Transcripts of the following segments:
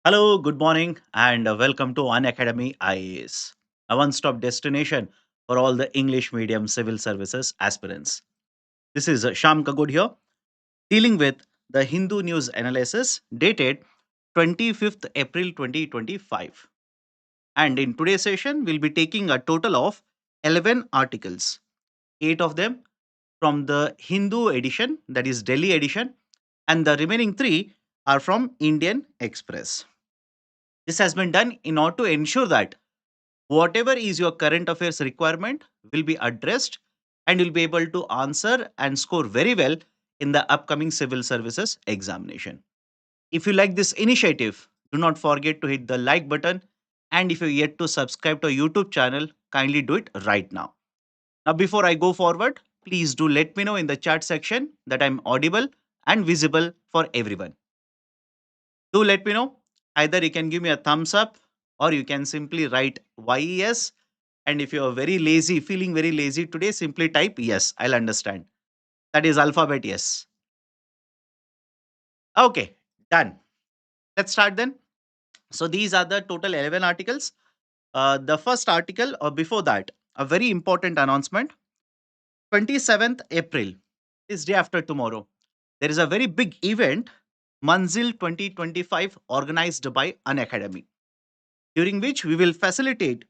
Hello, good morning, and welcome to Unacademy IAS, a one stop destination for all the English medium civil services aspirants. This is Shyam Kaggod here, dealing with the Hindu news analysis dated 25th April 2025. And in today's session, we'll be taking a total of 11 articles, 8 of them from the Hindu edition, that is Delhi edition, and the remaining 3 are from Indian Express. This has been done in order to ensure that whatever is your current affairs requirement will be addressed and you'll be able to answer and score very well in the upcoming civil services examination. If you like this initiative, do not forget to hit the like button, and if you're yet to subscribe to our YouTube channel, kindly do it right now. Now, before I go forward, please do let me know in the chat section that I'm audible and visible for everyone. Do let me know. Either you can give me a thumbs up or you can simply write YES. And if you're very lazy, feeling very lazy today, simply type yes. I'll understand. That is alphabet yes. Okay, done. Let's start then. So these are the total 11 articles. The first article, or before that, a very important announcement. 27th April is day after tomorrow. There is a very big event, Manzil 2025, organized by Unacademy, during which we will facilitate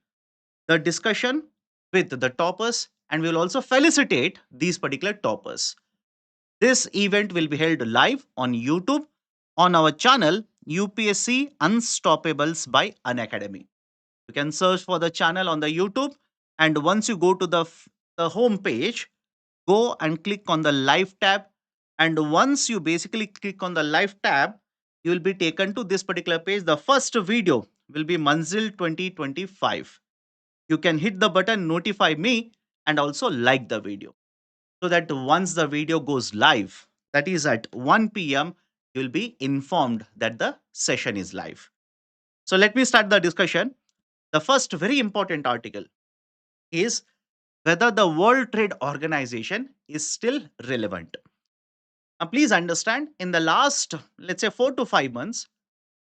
the discussion with the toppers and we will also felicitate these particular toppers. This event will be held live on YouTube on our channel UPSC Unstoppables by Unacademy. You can search for the channel on the YouTube, and once you go to the home page, go and click on the live tab. And once you basically click on the live tab, you will be taken to this particular page. The first video will be Manzil 2025. You can hit the button notify me and also like the video, so that once the video goes live, that is at 1 p.m., you will be informed that the session is live. So let me start the discussion. The first very important article is whether the World Trade Organization is still relevant. Now, please understand, in the last, let's say, 4 to 5 months,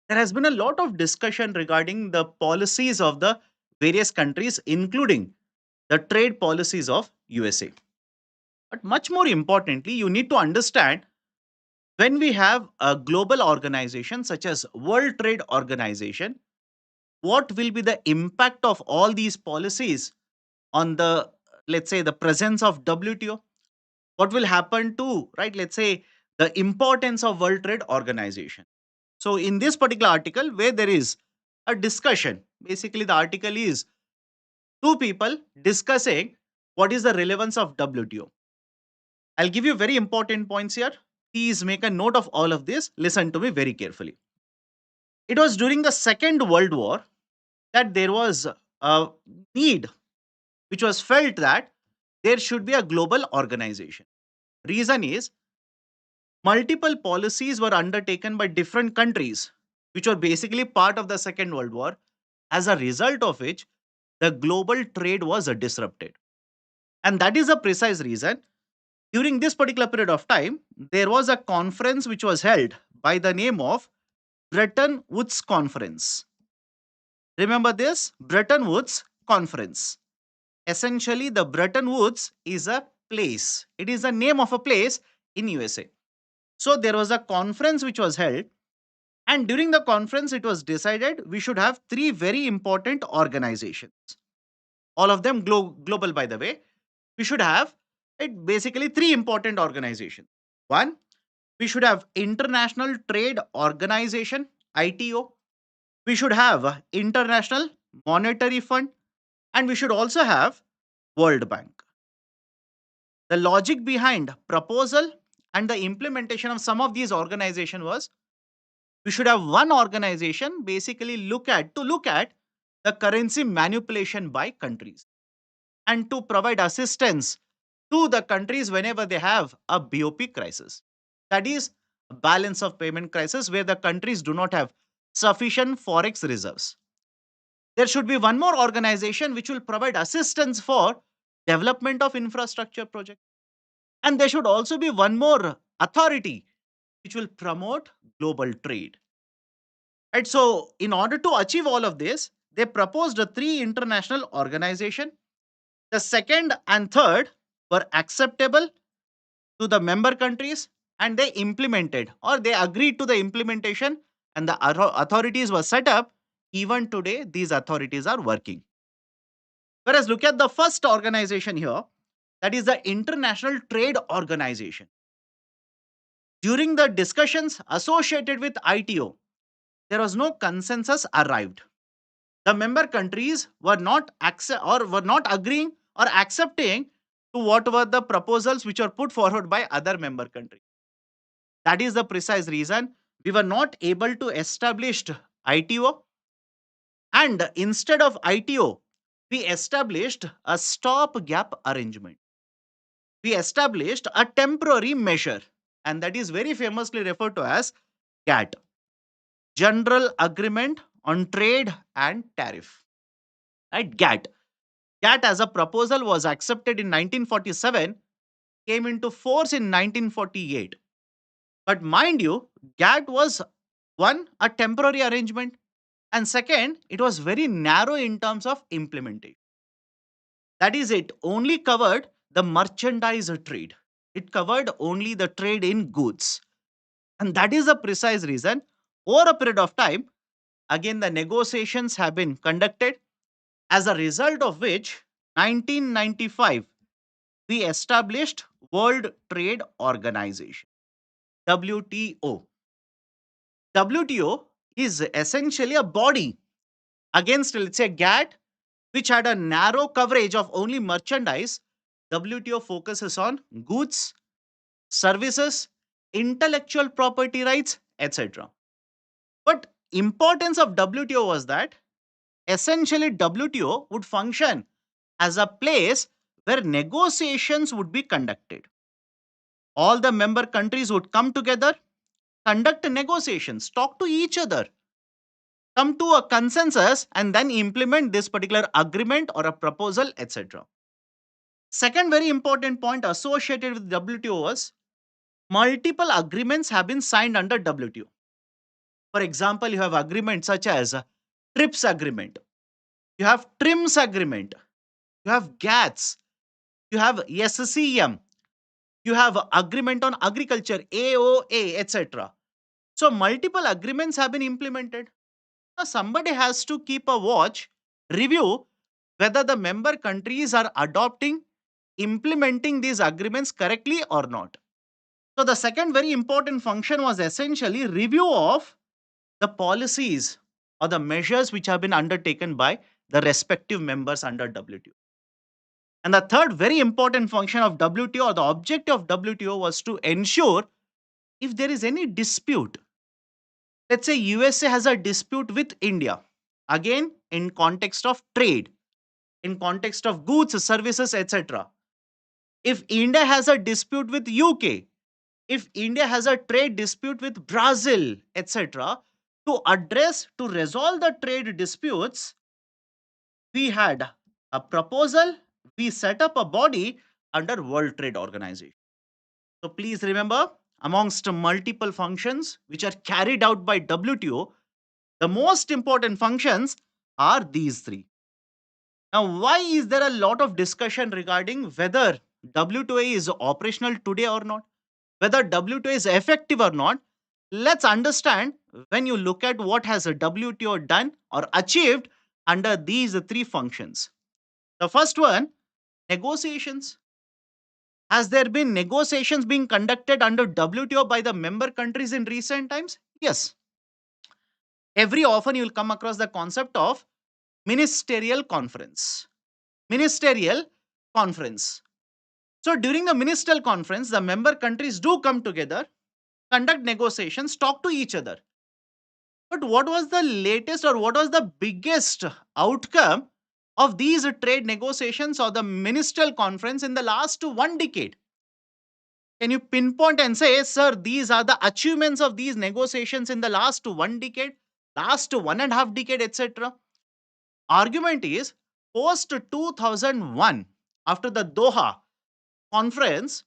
there has been a lot of discussion regarding the policies of the various countries, including the trade policies of USA. But much more importantly, you need to understand, when we have a global organization such as World Trade Organization, what will be the impact of all these policies on the, let's say, the presence of WTO? What will happen to, right, let's say, the importance of World Trade Organization? So in this particular article, where there is a discussion, basically the article is two people discussing what is the relevance of WTO. I'll give you very important points here. Please make a note of all of this. Listen to me very carefully. It was during the Second World War that there was a need which was felt that there should be a global organization. Reason is, multiple policies were undertaken by different countries, which were basically part of the Second World War, as a result of which the global trade was disrupted. And that is a precise reason. During this particular period of time, there was a conference which was held by the name of Bretton Woods Conference. Remember this Bretton Woods Conference. Essentially, the Bretton Woods is a place. It is the name of a place in USA. So there was a conference which was held, and during the conference, it was decided we should have three very important organizations. All of them global, by the way. We should have, right, basically three important organizations. One, we should have International Trade Organization, ITO. We should have International Monetary Fund, and we should also have World Bank. The logic behind proposal and the implementation of some of these organizations was, we should have one organization basically look at the currency manipulation by countries, and to provide assistance to the countries whenever they have a BOP crisis. That is, a balance of payment crisis, where the countries do not have sufficient forex reserves. There should be one more organization which will provide assistance for development of infrastructure projects. And there should also be one more authority which will promote global trade. Right? So, in order to achieve all of this, they proposed a three international organization. The second and third were acceptable to the member countries, and they implemented or they agreed to the implementation, and the authorities were set up. Even today, these authorities are working. Whereas, look at the first organization here, that is the International Trade Organization. During the discussions associated with ITO, there was no consensus arrived. The member countries were not were not agreeing or accepting to what were the proposals which were put forward by other member countries. That is the precise reason we were not able to establish ITO, and instead of ITO, we established a stopgap arrangement. We established a temporary measure, and that is very famously referred to as GATT, General Agreement on Trade and Tariff. Right? GATT. GATT as a proposal was accepted in 1947, came into force in 1948. But mind you, GATT was one, a temporary arrangement, and second, it was very narrow in terms of implementation. That is, it only covered the merchandise trade. It covered only the trade in goods. And that is the precise reason, over a period of time, again, the negotiations have been conducted, as a result of which, 1995, we established World Trade Organization, WTO. WTO is essentially a body against, let's say, GATT, which had a narrow coverage of only merchandise. WTO focuses on goods, services, intellectual property rights, etc. But importance of WTO was that essentially WTO would function as a place where negotiations would be conducted. All the member countries would come together, conduct negotiations, talk to each other, come to a consensus, and then implement this particular agreement or a proposal, etc. Second very important point associated with WTO was multiple agreements have been signed under WTO. For example, you have agreements such as TRIPS agreement, you have TRIMS agreement, you have GATS, you have SCM, you have agreement on agriculture, AOA, etc. So multiple agreements have been implemented. Now somebody has to keep a watch, review whether the member countries are adopting, implementing these agreements correctly or not. So the second very important function was essentially review of the policies or the measures which have been undertaken by the respective members under WTO. And the third very important function of WTO or the objective of WTO was to ensure if there is any dispute. Let's say USA has a dispute with India, again in context of trade, in context of goods, services, etc. If India has a dispute with UK, if India has a trade dispute with Brazil, etc., to resolve the trade disputes, we had a proposal, we set up a body under World Trade Organization. So please remember, amongst multiple functions which are carried out by WTO, the most important functions are these three. Now, why is there a lot of discussion regarding whether WTO is operational today or not? Whether WTO is effective or not? Let's understand when you look at what has a WTO done or achieved under these three functions. The first one, negotiations. Has there been negotiations being conducted under WTO by the member countries in recent times? Yes. Every often you will come across the concept of ministerial conference. Ministerial conference. So during the ministerial conference, the member countries do come together, conduct negotiations, talk to each other. But what was the latest or what was the biggest outcome of these trade negotiations or the ministerial conference in the last 1 decade? Can you pinpoint and say, sir, these are the achievements of these negotiations in the last 1 decade, last 1.5 decade, etc.? Argument is post 2001, after the Doha conference,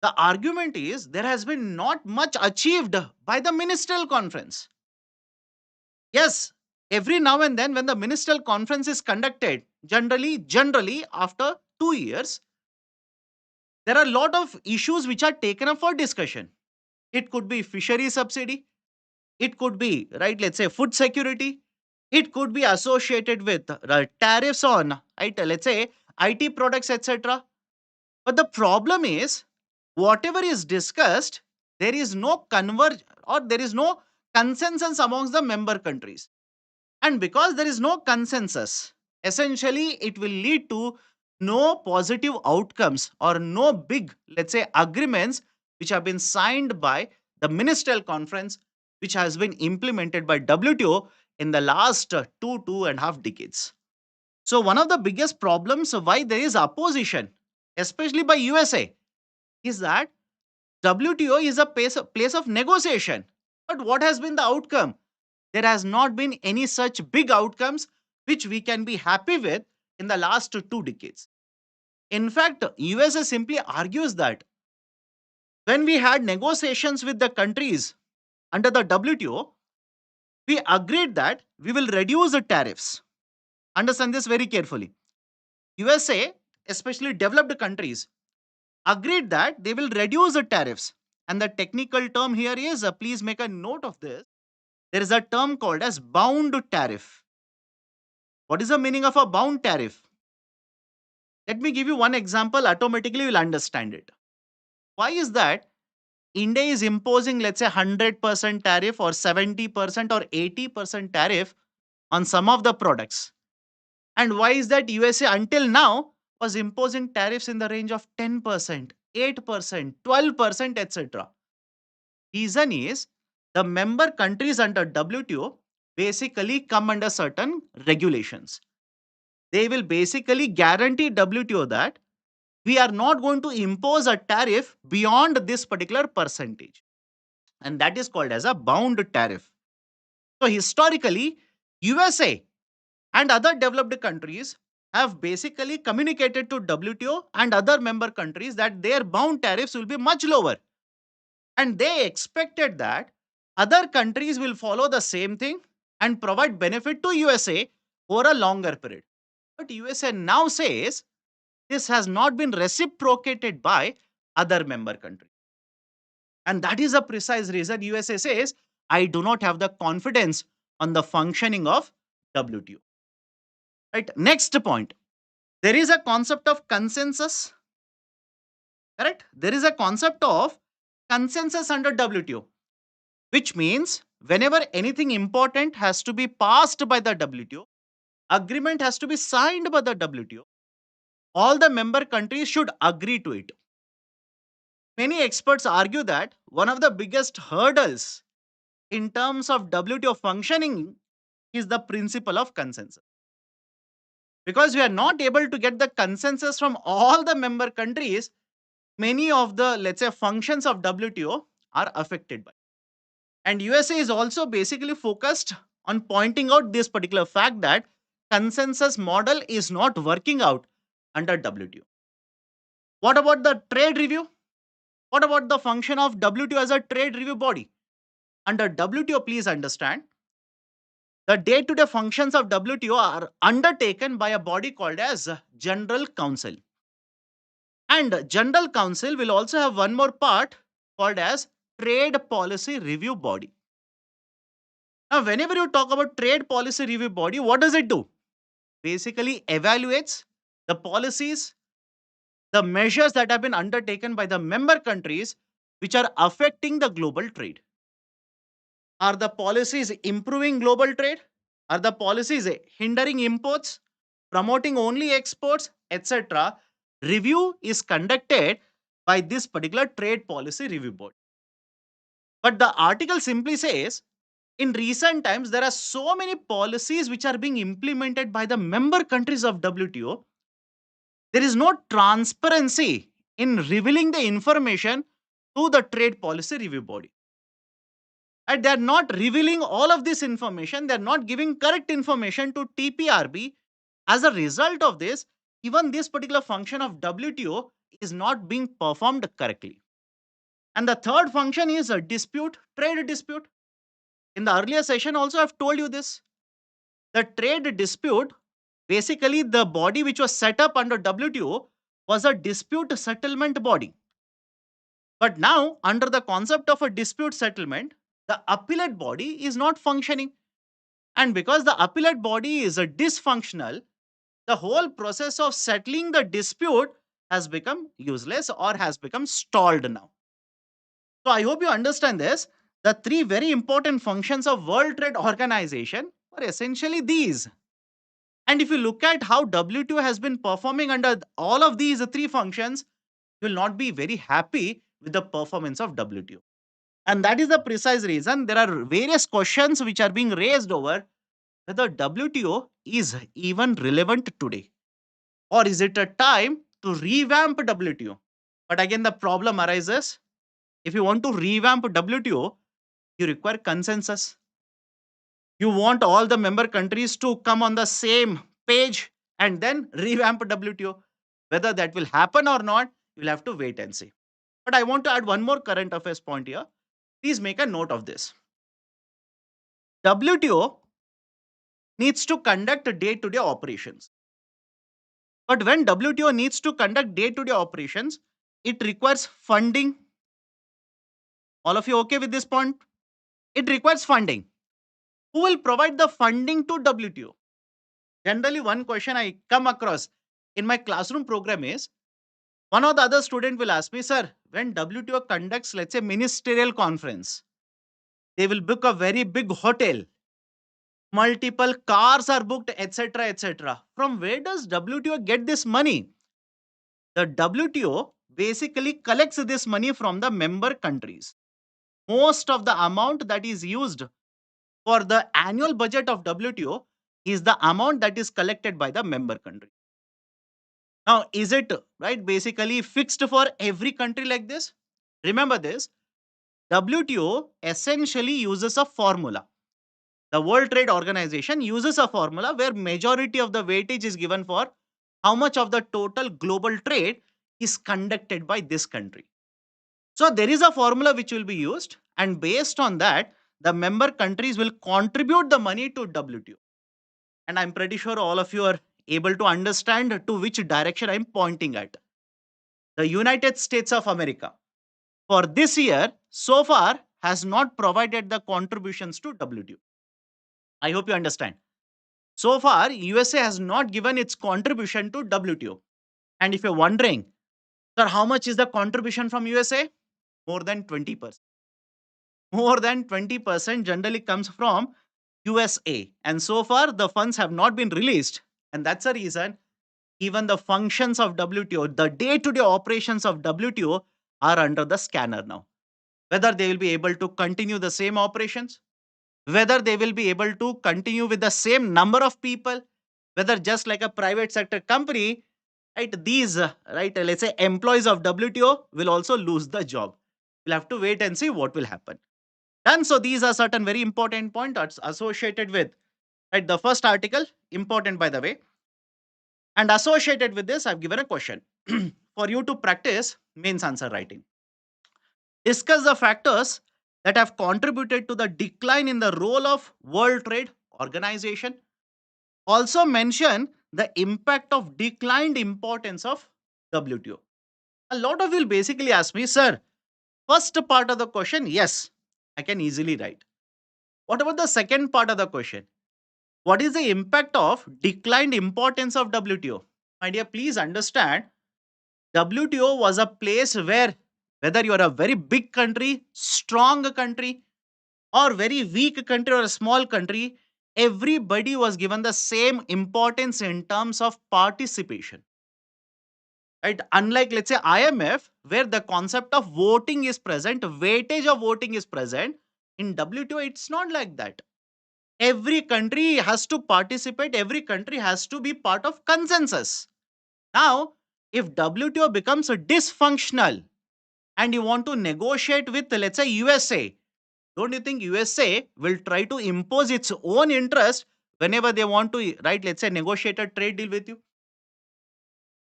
the argument is there has been not much achieved by the ministerial conference. Yes, every now and then when the ministerial conference is conducted, generally after 2 years, there are a lot of issues which are taken up for discussion. It could be fishery subsidy, it could be, right, let's say food security, it could be associated with tariffs on, right, let's say IT products, etc. But the problem is, whatever is discussed, there is no converge or there is no consensus amongst the member countries. And because there is no consensus, essentially it will lead to no positive outcomes or no big, let's say, agreements which have been signed by the ministerial conference, which has been implemented by WTO in the last 2.5 decades. So, one of the biggest problems of why there is opposition, especially by USA, is that WTO is a place of negotiation. But what has been the outcome? There has not been any such big outcomes which we can be happy with in the last 2 decades. In fact, USA simply argues that when we had negotiations with the countries under the WTO, we agreed that we will reduce the tariffs. Understand this very carefully. USA, especially developed countries, agreed that they will reduce the tariffs. And the technical term here is, please make a note of this. There is a term called as bound tariff. What is the meaning of a bound tariff? Let me give you one example, automatically you'll understand it. Why is that India is imposing, let's say, 100% tariff or 70% or 80% tariff on some of the products? And why is that USA until now was imposing tariffs in the range of 10%, 8%, 12%, etc.? Reason is the member countries under WTO basically come under certain regulations. They will basically guarantee WTO that we are not going to impose a tariff beyond this particular percentage. And that is called as a bound tariff. So historically, USA and other developed countries have basically communicated to WTO and other member countries that their bound tariffs will be much lower. And they expected that other countries will follow the same thing and provide benefit to USA over a longer period. But USA now says this has not been reciprocated by other member countries. And that is the precise reason USA says, I do not have the confidence on the functioning of WTO. Right? Next point. There is a concept of consensus. Correct? There is a concept of consensus under WTO, which means whenever anything important has to be passed by the WTO, agreement has to be signed by the WTO, all the member countries should agree to it. Many experts argue that one of the biggest hurdles in terms of WTO functioning is the principle of consensus. Because we are not able to get the consensus from all the member countries, many of the, let's say, functions of WTO are affected by. And USA is also basically focused on pointing out this particular fact that consensus model is not working out under WTO. What about the trade review? What about the function of WTO as a trade review body? Under WTO, please understand, the day-to-day functions of WTO are undertaken by a body called as General Council. And General Council will also have one more part called as Trade Policy Review Body. Now, whenever you talk about Trade Policy Review Body, what does it do? Basically evaluates the policies, the measures that have been undertaken by the member countries which are affecting the global trade. Are the policies improving global trade? Are the policies hindering imports, promoting only exports, etc.? Review is conducted by this particular Trade Policy Review Board. But the article simply says, in recent times, there are so many policies which are being implemented by the member countries of WTO. There is no transparency in revealing the information to the Trade Policy Review Body. And they are not revealing all of this information. They are not giving correct information to TPRB. As a result of this, even this particular function of WTO is not being performed correctly. And the third function is a dispute, trade dispute. In the earlier session also I've told you this. The trade dispute, basically the body which was set up under WTO was a dispute settlement body. But now, under the concept of a dispute settlement, the appellate body is not functioning. And because the appellate body is a dysfunctional, the whole process of settling the dispute has become useless or has become stalled now. So I hope you understand this. The three very important functions of World Trade Organization are essentially these. And if you look at how WTO has been performing under all of these three functions, you will not be very happy with the performance of WTO. And that is the precise reason there are various questions which are being raised over whether WTO is even relevant today, or is it a time to revamp WTO. But again, the problem arises, if you want to revamp WTO, you require consensus. You want all the member countries to come on the same page and then revamp WTO. Whether that will happen or not, you'll have to wait and see. But I want to add one more current affairs point here. Please make a note of this. WTO needs to conduct day-to-day operations. But when WTO needs to conduct day-to-day operations, it requires funding. All of you okay with this point? It requires funding. Who will provide the funding to WTO? Generally, one question I come across in my classroom program is, one or the other student will ask me, sir, when WTO conducts, let's say, ministerial conference, they will book a very big hotel, multiple cars are booked, etc., etc. From where does WTO get this money? The WTO basically collects this money from the member countries. Most of the amount that is used for the annual budget of WTO is the amount that is collected by the member country. Now, is it right basically fixed for every country like this? Remember this, WTO essentially uses a formula. The World Trade Organization uses a formula where majority of the weightage is given for how much of the total global trade is conducted by this country. So there is a formula which will be used, and based on that, the member countries will contribute the money to WTO. And I'm pretty sure all of you are able to understand to which direction I'm pointing at. The United States of America, for this year, so far, has not provided the contributions to WTO. I hope you understand. So far, USA has not given its contribution to WTO. And if you're wondering, sir, how much is the contribution from USA? More than 20%. More than 20% generally comes from USA. And so far, the funds have not been released. And that's the reason even the functions of WTO, the day-to-day operations of WTO are under the scanner now. Whether they will be able to continue the same operations, whether they will be able to continue with the same number of people, whether just like a private sector company, right, these, let's say employees of WTO will also lose the job. We'll have to wait and see what will happen. And so these are certain very important points associated with, right, the first article, important by the way. And associated with this, I've given a question for you to practice mains answer writing. Discuss the factors that have contributed to the decline in the role of World Trade Organization. Also mention the impact of declined importance of WTO. A lot of you will basically ask me, sir, first part of the question, yes, I can easily write. What about the second part of the question? What is the impact of declined importance of WTO? My dear, please understand, WTO was a place where whether you are a very big country, strong country, or very weak country or a small country, everybody was given the same importance in terms of participation. Right? Unlike, let's say, IMF, where the concept of voting is present, weightage of voting is present, in WTO, it's not like that. Every country has to participate, every country has to be part of consensus. Now, if WTO becomes dysfunctional and you want to negotiate with, let's say, USA, don't you think USA will try to impose its own interest whenever they want to, right, let's say, negotiate a trade deal with you?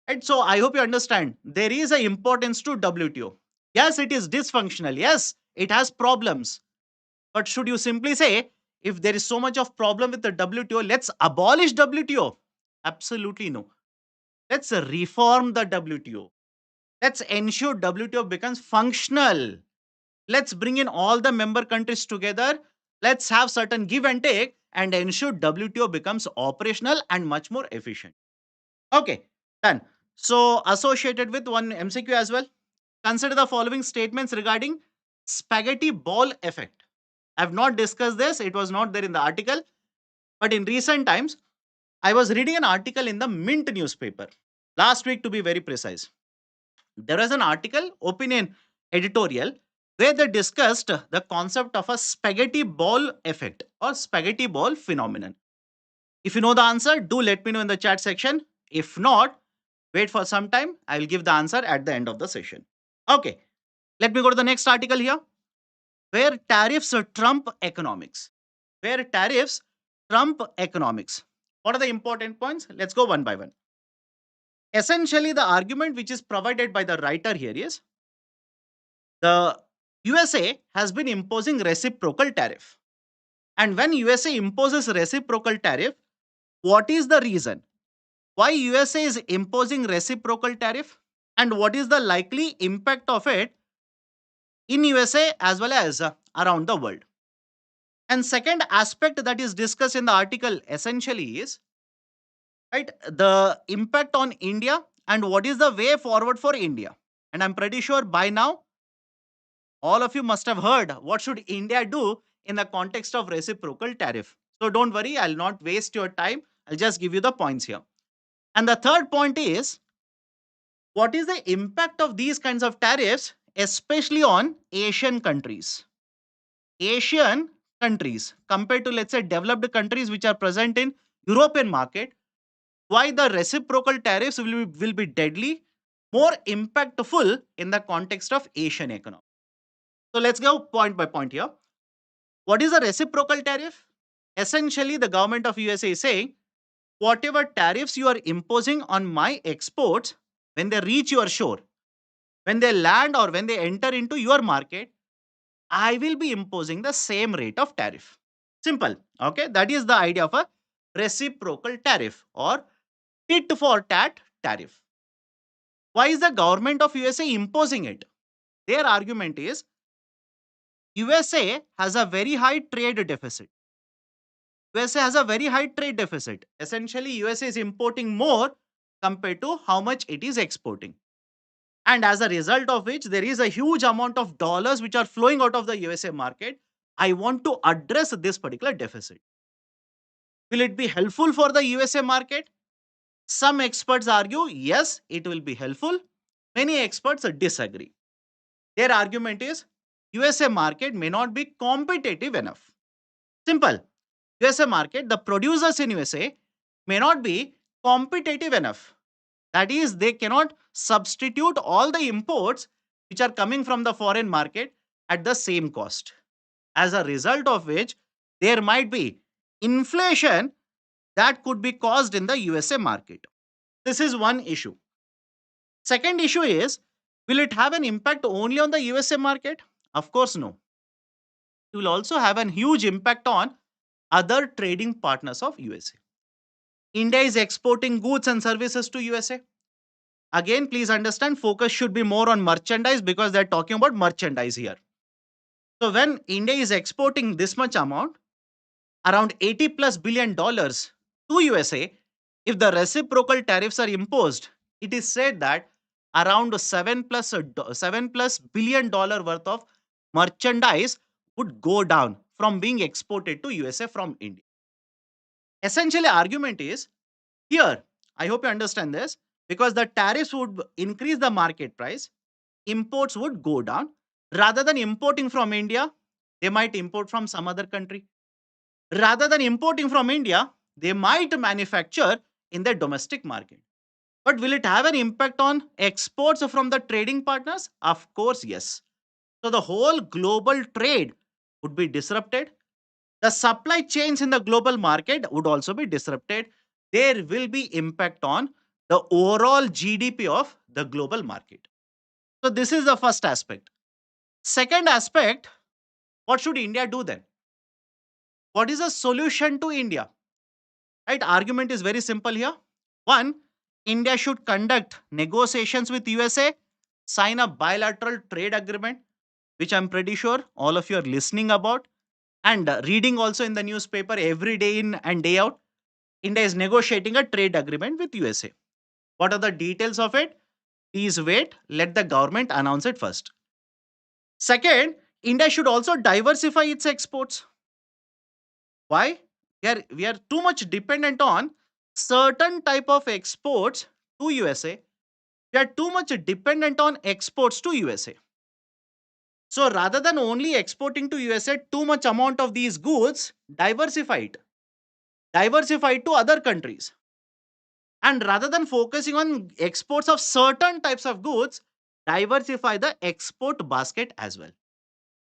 And so I hope you understand there is an importance to WTO. Yes, it is dysfunctional. Yes, it has problems. But should you simply say, if there is so much of problem with the WTO, let's abolish WTO? Absolutely no. Let's reform the WTO. Let's ensure WTO becomes functional. Let's bring in all the member countries together. Let's have certain give and take and ensure WTO becomes operational and much more efficient. Okay, done. So, associated with one MCQ as well, consider the following statements regarding spaghetti ball effect. I have not discussed this, it was not there in the article, but in recent times, I was reading an article in the Mint newspaper last week to be very precise. There was an article, opinion editorial, where they discussed the concept of a spaghetti ball effect or spaghetti ball phenomenon. If you know the answer, do let me know in the chat section. If not, wait for some time. I will give the answer at the end of the session. Okay, let me go to the next article here. Where tariffs trump economics. Where tariffs trump economics. What are the important points? Let's go one by one. Essentially, the argument which is provided by the writer here is the USA has been imposing reciprocal tariff. And when USA imposes reciprocal tariff, what is the reason? Why USA is imposing reciprocal tariff? And what is the likely impact of it in USA as well as around the world? And second aspect that is discussed in the article essentially is right the impact on India and what is the way forward for India. And I'm pretty sure by now all of you must have heard what should India do in the context of reciprocal tariff. So don't worry, I'll not waste your time. I'll just give you the points here. And the third point is what is the impact of these kinds of tariffs, especially on Asian countries? Asian countries compared to, let's say, developed countries which are present in European market, why the reciprocal tariffs will be deadly, more impactful in the context of Asian economy. So let's go point by point here. What is a reciprocal tariff? Essentially, the government of USA is saying, whatever tariffs you are imposing on my exports, when they reach your shore, when they land or when they enter into your market, I will be imposing the same rate of tariff. Simple. Okay. That is the idea of a reciprocal tariff or tit for tat tariff. Why is the government of USA imposing it? Their argument is USA has a very high trade deficit. USA has a very high trade deficit. Essentially, USA is importing more compared to how much it is exporting. And as a result of which, there is a huge amount of dollars which are flowing out of the USA market. I want to address this particular deficit. Will it be helpful for the USA market? Some experts argue, yes, it will be helpful. Many experts disagree. Their argument is USA market may not be competitive enough. Simple. USA market, the producers in USA may not be competitive enough. That is, they cannot substitute all the imports which are coming from the foreign market at the same cost. As a result of which, there might be inflation that could be caused in the USA market. This is one issue. Second issue is, will it have an impact only on the USA market? Of course, no. It will also have a huge impact on other trading partners of USA. India is exporting goods and services to USA. Again, please understand, focus should be more on merchandise because they're talking about merchandise here. So when India is exporting this much amount, around 80 plus billion dollars to USA, if the reciprocal tariffs are imposed, it is said that around 7 plus billion dollar worth of merchandise would go down from being exported to USA from India. Essentially, argument is here, I hope you understand this, because the tariffs would increase the market price, imports would go down. Rather than importing from India, they might import from some other country. Rather than importing from India, they might manufacture in the domestic market. But will it have an impact on exports from the trading partners? Of course, yes. So the whole global trade would be disrupted. The supply chains in the global market would also be disrupted. There will be impact on the overall GDP of the global market. So this is the first aspect. Second aspect, What should India do then? What is the solution to India? Right? Argument is very simple here. One, India should conduct negotiations with USA, sign a bilateral trade agreement, which I'm pretty sure all of you are listening about and reading also in the newspaper every day in and day out. India is negotiating a trade agreement with USA. What are the details of it? Please wait. Let the government announce it first. Second, India should also diversify its exports. Why? We are too much dependent on certain type of exports to USA. We are too much dependent on exports to USA. So rather than only exporting to USA too much amount of these goods, diversify it. Diversify it to other countries. And rather than focusing on exports of certain types of goods, diversify the export basket as well.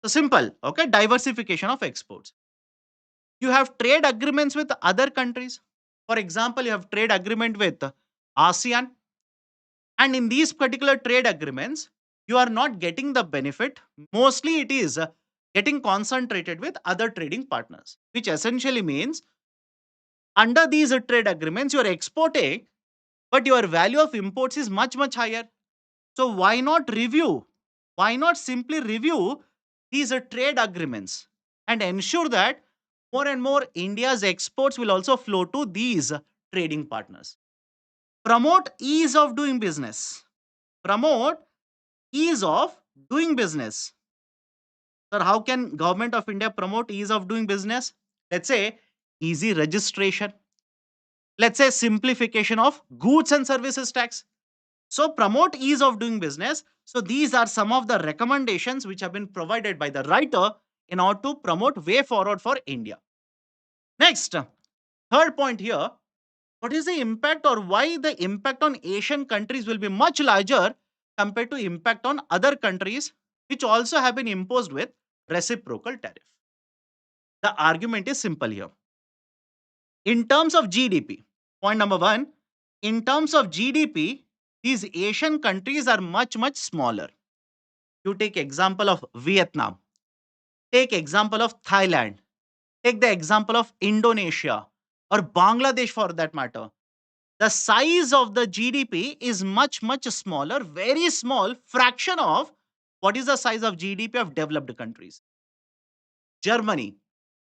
So simple, okay? Diversification of exports. You have trade agreements with other countries. For example, you have trade agreement with ASEAN, and in these particular trade agreements, you are not getting the benefit. Mostly it is getting concentrated with other trading partners, which essentially means under these trade agreements, you are exporting, but your value of imports is much, much higher. So why not review? Why not simply review these trade agreements and ensure that more and more India's exports will also flow to these trading partners? Promote ease of doing business. Promote ease of doing business. Sir, how can government of India promote ease of doing business? Let's say easy registration. Let's say simplification of goods and services tax. So promote ease of doing business. So these are some of the recommendations which have been provided by the writer in order to promote way forward for India. Next, third point here, what is the impact or why the impact on Asian countries will be much larger compared to impact on other countries which also have been imposed with reciprocal tariff? The argument is simple here. In terms of GDP, point number one, in terms of GDP, these Asian countries are much, much smaller. You take example of Vietnam, take example of Thailand, take the example of Indonesia or Bangladesh for that matter. The size of the GDP is much, much smaller, very small fraction of what is the size of GDP of developed countries. Germany,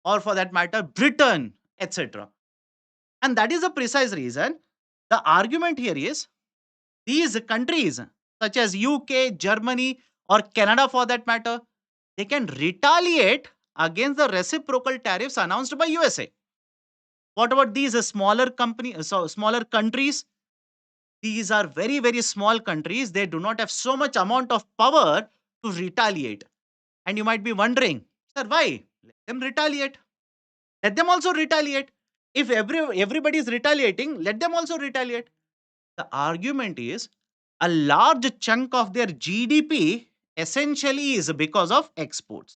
or for that matter, Britain, etc. And that is the precise reason. The argument here is these countries, such as UK, Germany, or Canada for that matter, they can retaliate against the reciprocal tariffs announced by USA. What about these smaller countries? These are very, very small countries. They do not have so much amount of power to retaliate. And you might be wondering, sir, why? Let them retaliate. Let them also retaliate. If everybody is retaliating, let them also retaliate. The argument is a large chunk of their GDP essentially is because of exports.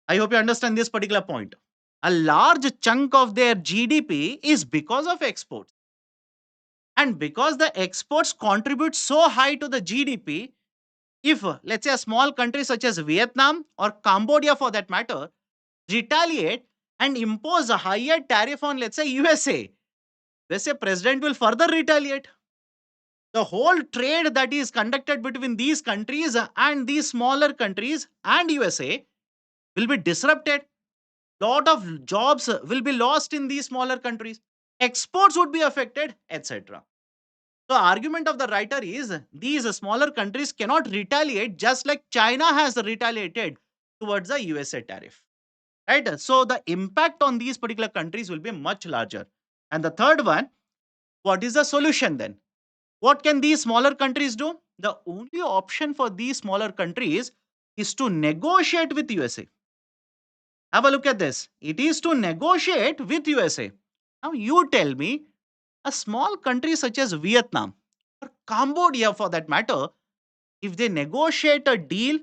I hope you understand this particular point. A large chunk of their GDP is because of exports. And because the exports contribute so high to the GDP, if let's say a small country such as Vietnam or Cambodia for that matter retaliate and impose a higher tariff on, let's say, USA president will further retaliate. The whole trade that is conducted between these countries and these smaller countries and USA will be disrupted. Lot of jobs will be lost in these smaller countries. Exports would be affected, etc. The argument of the writer is these smaller countries cannot retaliate just like China has retaliated towards the USA tariff. Right? So the impact on these particular countries will be much larger. And the third one, what is the solution then? What can these smaller countries do? The only option for these smaller countries is to negotiate with USA. Have a look at this. It is to negotiate with USA. Now you tell me, a small country such as Vietnam or Cambodia for that matter, if they negotiate a deal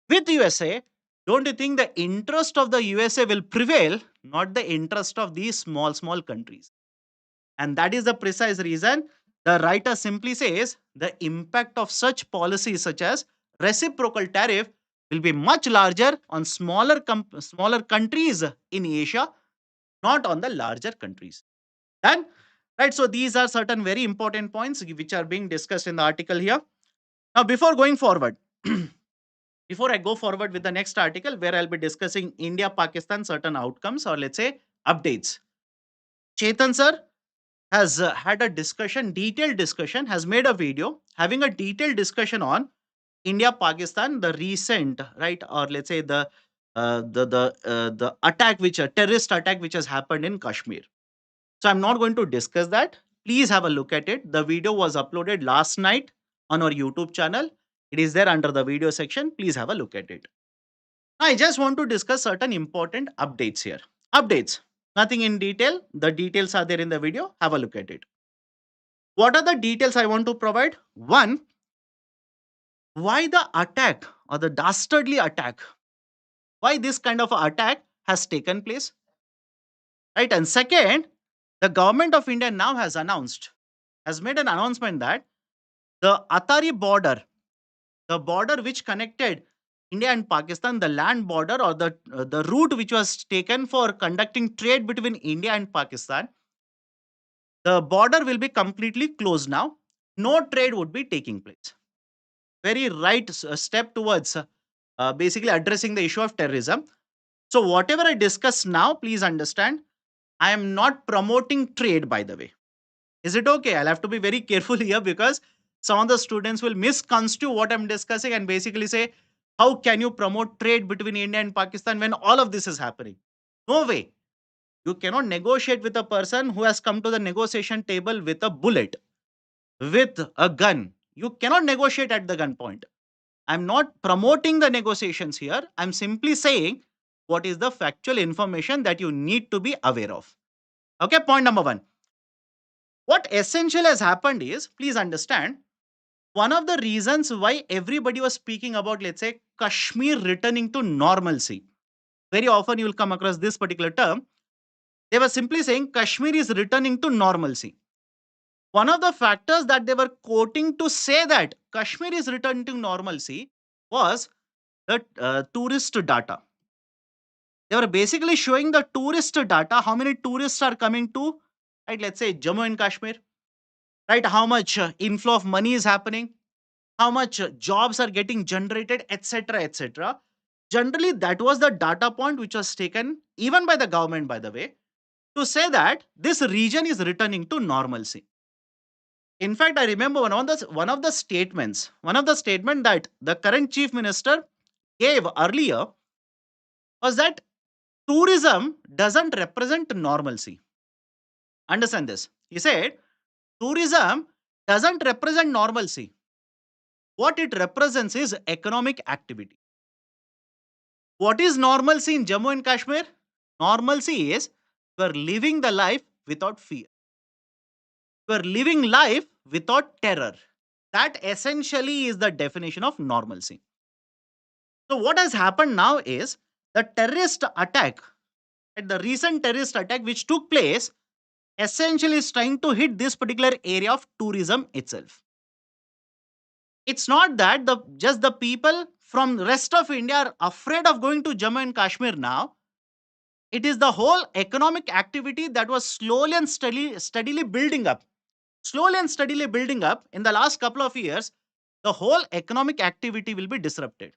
with USA, don't you think the interest of the USA will prevail, not the interest of these small countries? And that is the precise reason the writer simply says the impact of such policies such as reciprocal tariff will be much larger on smaller countries in Asia, not on the larger countries. Done? Right. So these are certain very important points which are being discussed in the article here. Now, before going forward, before I go forward with the next article where I'll be discussing India Pakistan certain outcomes or let's say updates, Chetan sir has had a discussion, detailed discussion, has made a video having a detailed discussion on India Pakistan, the recent, right, or let's say the attack, which a terrorist attack which has happened in Kashmir. So I'm not going to discuss that. Please have a look at it. The video was uploaded last night on our YouTube channel. It is there under the video section. Please have a look at it. I just want to discuss certain important updates here. Updates. Nothing in detail. The details are there in the video. Have a look at it. What are the details I want to provide? One, why the attack or the dastardly attack? Why this kind of attack has taken place? Right. And second, the government of India now has made an announcement that the Atari border, the border which connected India and Pakistan, the land border or the route which was taken for conducting trade between India and Pakistan, the border will be completely closed now. No trade would be taking place. Very right step towards basically addressing the issue of terrorism. So whatever I discuss now, please understand, I am not promoting trade, by the way. Is it okay? I'll have to be very careful here because some of the students will misconstrue what I'm discussing and basically say, how can you promote trade between India and Pakistan when all of this is happening? No way. You cannot negotiate with a person who has come to the negotiation table with a bullet, with a gun. You cannot negotiate at the gunpoint. I'm not promoting the negotiations here. I'm simply saying what is the factual information that you need to be aware of. Okay, point number one. What essentially has happened is, please understand, one of the reasons why everybody was speaking about, let's say, Kashmir returning to normalcy. Very often you will come across this particular term. They were simply saying Kashmir is returning to normalcy. One of the factors that they were quoting to say that Kashmir is returning to normalcy was the tourist data. They were basically showing the tourist data, how many tourists are coming to, right, let's say Jammu and Kashmir, right, how much inflow of money is happening, how much jobs are getting generated, etc., etc. Generally, that was the data point which was taken even by the government, by the way, to say that this region is returning to normalcy. In fact, I remember one of the statement that the current chief minister gave earlier was that tourism doesn't represent normalcy. Understand this. He said tourism doesn't represent normalcy. What it represents is economic activity. What is normalcy in Jammu and Kashmir? Normalcy is you are living the life without fear. You are living life without terror. That essentially is the definition of normalcy. So what has happened now is the terrorist attack, the recent terrorist attack which took place, essentially is trying to hit this particular area of tourism itself. It's not that just the people from the rest of India are afraid of going to Jammu and Kashmir now. It is the whole economic activity that was slowly and steadily building up. Slowly and steadily building up in the last couple of years, the whole economic activity will be disrupted.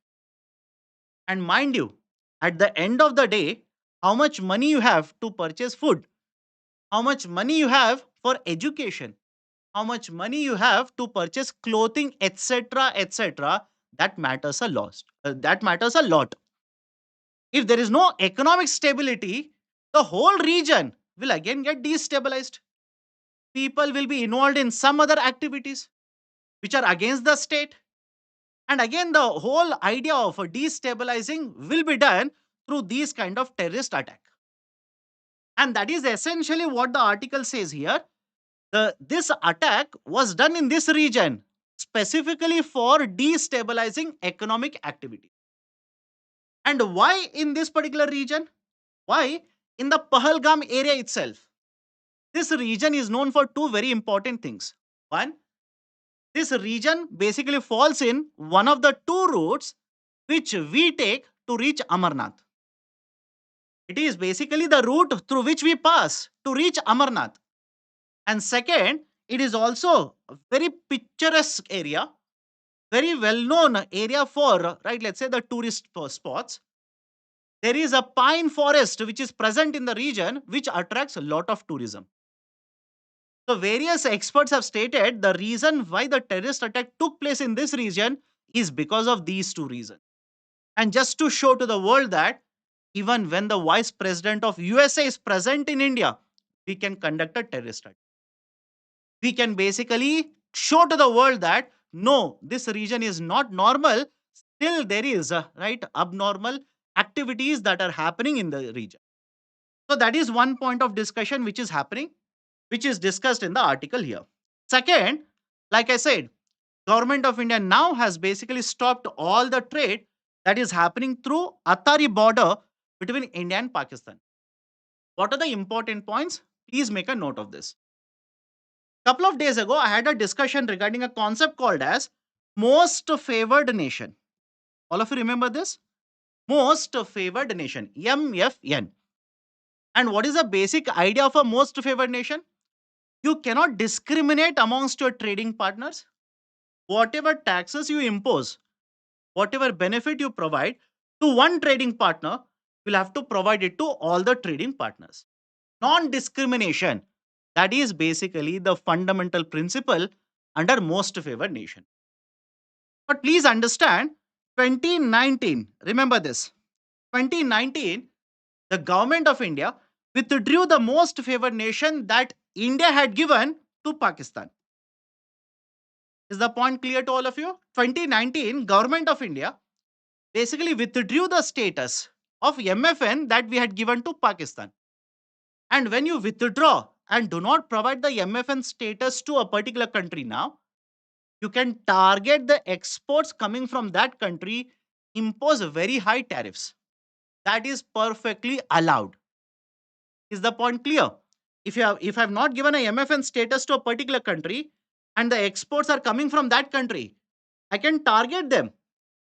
And mind you, at the end of the day, how much money you have to purchase food, how much money you have for education, how much money you have to purchase clothing, etc., etc., that matters a lot. That matters a lot. If there is no economic stability, the whole region will again get destabilized. People will be involved in some other activities which are against the state. And again, the whole idea of destabilizing will be done through these kind of terrorist attack. And that is essentially what the article says here. This attack was done in this region specifically for destabilizing economic activity. And why in this particular region? Why in the Pahalgam area itself? This region is known for two very important things. One, this region basically falls in one of the two routes which we take to reach Amarnath. It is basically the route through which we pass to reach Amarnath. And second, it is also a very picturesque area, very well known area for, right, let's say the tourist spots. There is a pine forest which is present in the region which attracts a lot of tourism. So, various experts have stated the reason why the terrorist attack took place in this region is because of these two reasons. And just to show to the world that even when the vice president of USA is present in India, we can conduct a terrorist attack. We can basically show to the world that no, this region is not normal. Still, there is right abnormal activities that are happening in the region. So that is one point of discussion which is happening, which is discussed in the article here. Second, like I said, Government of India now has basically stopped all the trade that is happening through Atari border between India and Pakistan. What are the important points? Please make a note of this. Couple of days ago, I had a discussion regarding a concept called as most favored nation. All of you remember this? Most favored nation, MFN. And what is the basic idea of a most favored nation? You cannot discriminate amongst your trading partners. Whatever taxes you impose, whatever benefit you provide to one trading partner, you'll have to provide it to all the trading partners. Non discrimination. That is basically the fundamental principle under most favored nation. But please understand, 2019, remember this, 2019, the government of India withdrew the most favored nation that India had given to Pakistan. Is the point clear to all of you? 2019, government of India basically withdrew the status of MFN that we had given to Pakistan. And when you withdraw and do not provide the MFN status to a particular country now, you can target the exports coming from that country, impose very high tariffs. That is perfectly allowed. Is the point clear? If I have not given a MFN status to a particular country and the exports are coming from that country, I can target them.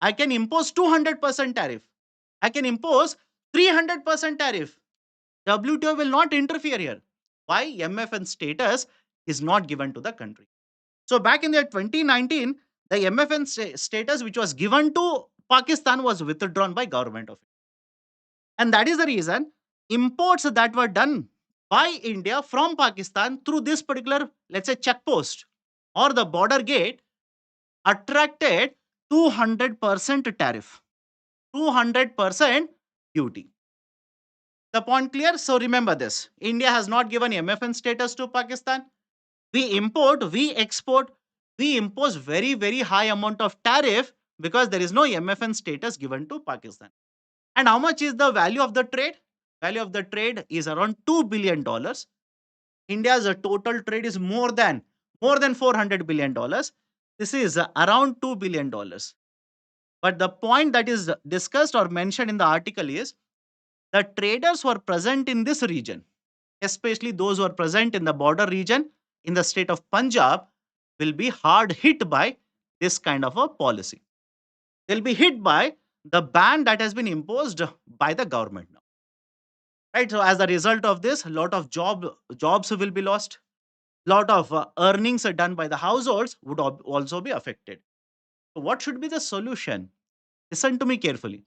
I can impose 200% tariff. I can impose 300% tariff. WTO will not interfere here. Why? MFN status is not given to the country. So back in the 2019, the MFN status which was given to Pakistan was withdrawn by government of India. And that is the reason imports that were done by India from Pakistan through this particular, let's say, checkpost or the border gate attracted 200% tariff, 200% duty. The point clear? So remember this. India has not given MFN status to Pakistan. We import, we export, we impose very, very high amount of tariff because there is no MFN status given to Pakistan. And how much is the value of the trade? Value of the trade is around $2 billion. India's total trade is more than $400 billion. This is around $2 billion. But the point that is discussed or mentioned in the article is the traders who are present in this region, especially those who are present in the border region in the state of Punjab, will be hard hit by this kind of a policy. They'll be hit by the ban that has been imposed by the government now. Right? So as a result of this, a lot of jobs will be lost. Lot of earnings are done by the households would also be affected. So what should be the solution? Listen to me carefully.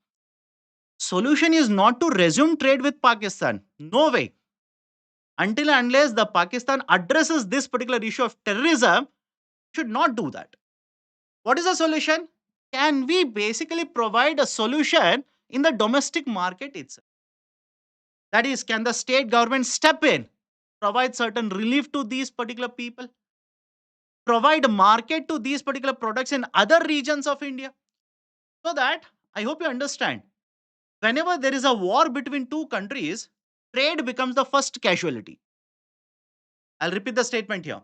Solution is not to resume trade with Pakistan. No way. Until and unless the Pakistan addresses this particular issue of terrorism, should not do that. What is the solution? Can we basically provide a solution in the domestic market itself? That is, can the state government step in, provide certain relief to these particular people, provide a market to these particular products in other regions of India? So that, I hope you understand, whenever there is a war between two countries, trade becomes the first casualty. I'll repeat the statement here.